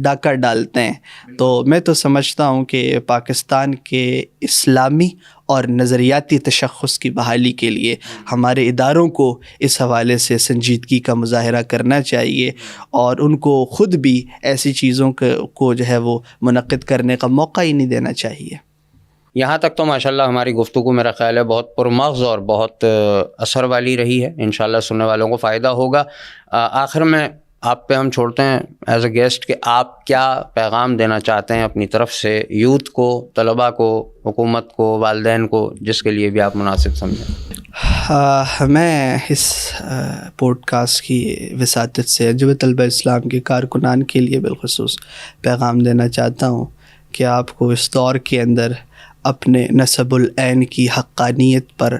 Speaker 2: ڈاکہ ڈالتے ہیں. تو میں تو سمجھتا ہوں کہ پاکستان کے اسلامی اور نظریاتی تشخص کی بحالی کے لیے ہمارے اداروں کو اس حوالے سے سنجیدگی کا مظاہرہ کرنا چاہیے، اور ان کو خود بھی ایسی چیزوں کو جو ہے وہ منعقد کرنے کا موقع ہی نہیں دینا چاہیے.
Speaker 1: یہاں تک تو ماشاءاللہ ہماری گفتگو میرا خیال ہے بہت پرمغز اور بہت اثر والی رہی ہے، انشاءاللہ سننے والوں کو فائدہ ہوگا. آخر میں آپ پہ ہم چھوڑتے ہیں ایز اے گیسٹ کہ آپ کیا پیغام دینا چاہتے ہیں اپنی طرف سے یوتھ کو، طلباء کو، حکومت کو، والدین کو، جس کے لیے بھی آپ مناسب سمجھیں.
Speaker 2: میں اس پوڈ کاسٹ کی وساطت سے انجمن طلبہ اسلام کے کارکنان کے لیے بالخصوص پیغام دینا چاہتا ہوں کہ آپ کو اس دور کے اندر اپنے نسب العین کی حقانیت پر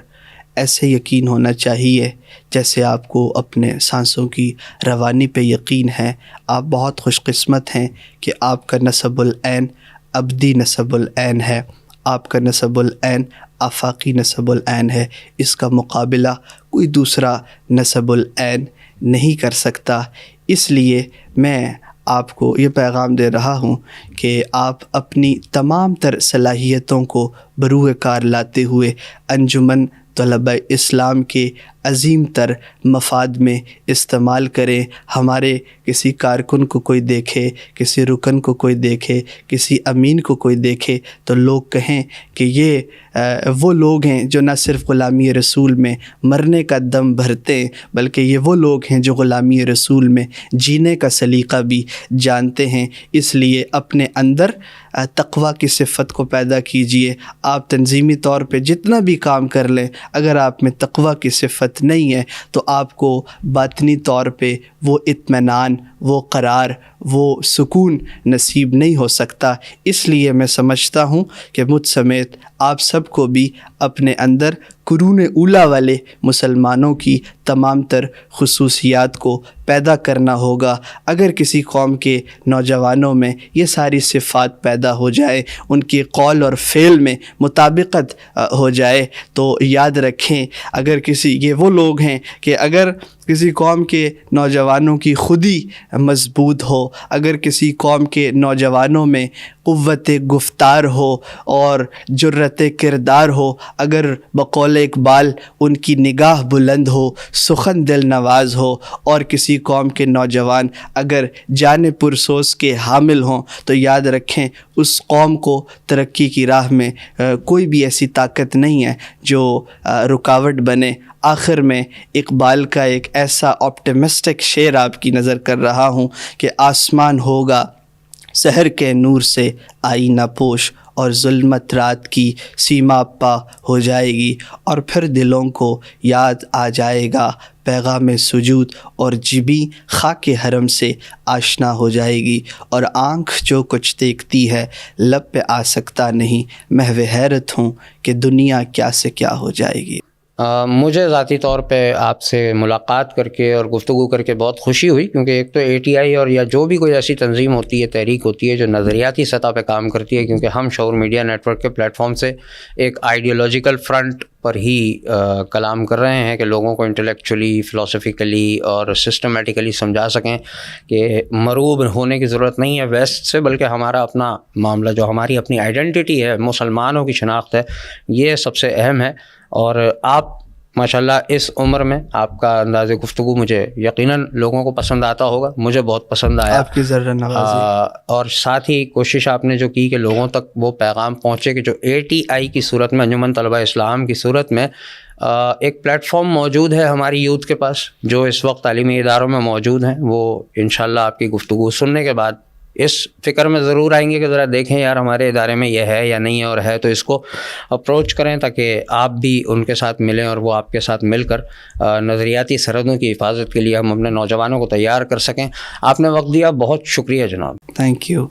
Speaker 2: ایسے یقین ہونا چاہیے جیسے آپ کو اپنے سانسوں کی روانی پہ یقین ہے. آپ بہت خوش قسمت ہیں کہ آپ کا نسب العین ابدی نسب العین ہے. آپ کا نسب العین آفاقی نسب العین ہے، اس کا مقابلہ کوئی دوسرا نسب العین نہیں کر سکتا۔ اس لیے میں آپ کو یہ پیغام دے رہا ہوں کہ آپ اپنی تمام تر صلاحیتوں کو بروئے کار لاتے ہوئے انجمن طلبہ اسلام کے عظیم تر مفاد میں استعمال کریں۔ ہمارے کسی کارکن کو کوئی دیکھے، کسی رکن کو کوئی دیکھے، کسی امین کو کوئی دیکھے تو لوگ کہیں کہ یہ وہ لوگ ہیں جو نہ صرف غلامی رسول میں مرنے کا دم بھرتے ہیں، بلکہ یہ وہ لوگ ہیں جو غلامی رسول میں جینے کا سلیقہ بھی جانتے ہیں۔ اس لیے اپنے اندر تقویٰ کی صفت کو پیدا کیجئے۔ آپ تنظیمی طور پہ جتنا بھی کام کر لیں، اگر آپ میں تقویٰ کی صفت نہیں ہے تو آپ کو باطنی طور پہ وہ اطمینان، وہ قرار، وہ سکون نصیب نہیں ہو سکتا۔ اس لیے میں سمجھتا ہوں کہ مجھ سمیت آپ سب کو بھی اپنے اندر قرون اولیٰ والے مسلمانوں کی تمام تر خصوصیات کو پیدا کرنا ہوگا۔ اگر کسی قوم کے نوجوانوں میں یہ ساری صفات پیدا ہو جائے، ان کی قول اور فعل میں مطابقت ہو جائے، تو یاد رکھیں اگر یہ وہ لوگ ہیں کہ اگر کسی قوم کے نوجوانوں کی خودی مضبوط ہو، اگر کسی قوم کے نوجوانوں میں قوت گفتار ہو اور جرت کردار ہو، اگر بقول اقبال ان کی نگاہ بلند ہو، سخن دل نواز ہو، اور کسی قوم کے نوجوان اگر جان پرسوز کے حامل ہوں، تو یاد رکھیں اس قوم کو ترقی کی راہ میں کوئی بھی ایسی طاقت نہیں ہے جو رکاوٹ بنے۔ آخر میں اقبال کا ایک ایسا آپٹیمسٹک شعر آپ کی نظر کر رہا ہوں کہ آسمان ہوگا سحر کے نور سے آئینہ پوش، اور ظلمت رات کی سیما پا ہو جائے گی، اور پھر دلوں کو یاد آ جائے گا پیغام سجود، اور جبیں خاک حرم سے آشنا ہو جائے گی، اور آنکھ جو کچھ دیکھتی ہے لب پہ آ سکتا نہیں، محو حیرت ہوں کہ دنیا کیا سے کیا ہو جائے گی۔
Speaker 1: مجھے ذاتی طور پہ آپ سے ملاقات کر کے اور گفتگو کر کے بہت خوشی ہوئی، کیونکہ ایک تو ATI اور یا جو بھی کوئی ایسی تنظیم ہوتی ہے، تحریک ہوتی ہے جو نظریاتی سطح پہ کام کرتی ہے، کیونکہ ہم شعور میڈیا نیٹ ورک کے پلیٹ فارم سے ایک آئیڈیالوجیکل فرنٹ پر ہی کلام کر رہے ہیں کہ لوگوں کو انٹلیکچولی، فلاسفیکلی اور سسٹمیٹیکلی سمجھا سکیں کہ مروب ہونے کی ضرورت نہیں ہے ویسٹ سے، بلکہ ہمارا اپنا معاملہ جو ہماری اپنی آئیڈینٹی ہے، مسلمانوں کی شناخت ہے، یہ سب سے اہم ہے۔ اور آپ ماشاءاللہ اس عمر میں آپ کا انداز گفتگو مجھے یقیناً لوگوں کو پسند آتا ہوگا، مجھے بہت پسند آیا
Speaker 2: آپ کی ذرہ نوازی،
Speaker 1: اور ساتھ ہی کوشش آپ نے جو کی کہ لوگوں تک وہ پیغام پہنچے کہ جو ATI کی صورت میں، انجمن طلبہ اسلام کی صورت میں ایک پلیٹ فارم موجود ہے ہماری یوتھ کے پاس جو اس وقت تعلیمی اداروں میں موجود ہیں، وہ انشاءاللہ آپ کی گفتگو سننے کے بعد اس فکر میں ضرور آئیں گے کہ ذرا دیکھیں یار ہمارے ادارے میں یہ ہے یا نہیں ہے، اور ہے تو اس کو اپروچ کریں تاکہ آپ بھی ان کے ساتھ ملیں اور وہ آپ کے ساتھ مل کر نظریاتی سرحدوں کی حفاظت کے لیے ہم اپنے نوجوانوں کو تیار کر سکیں۔ آپ نے وقت دیا، بہت شکریہ جناب۔
Speaker 2: Thank you.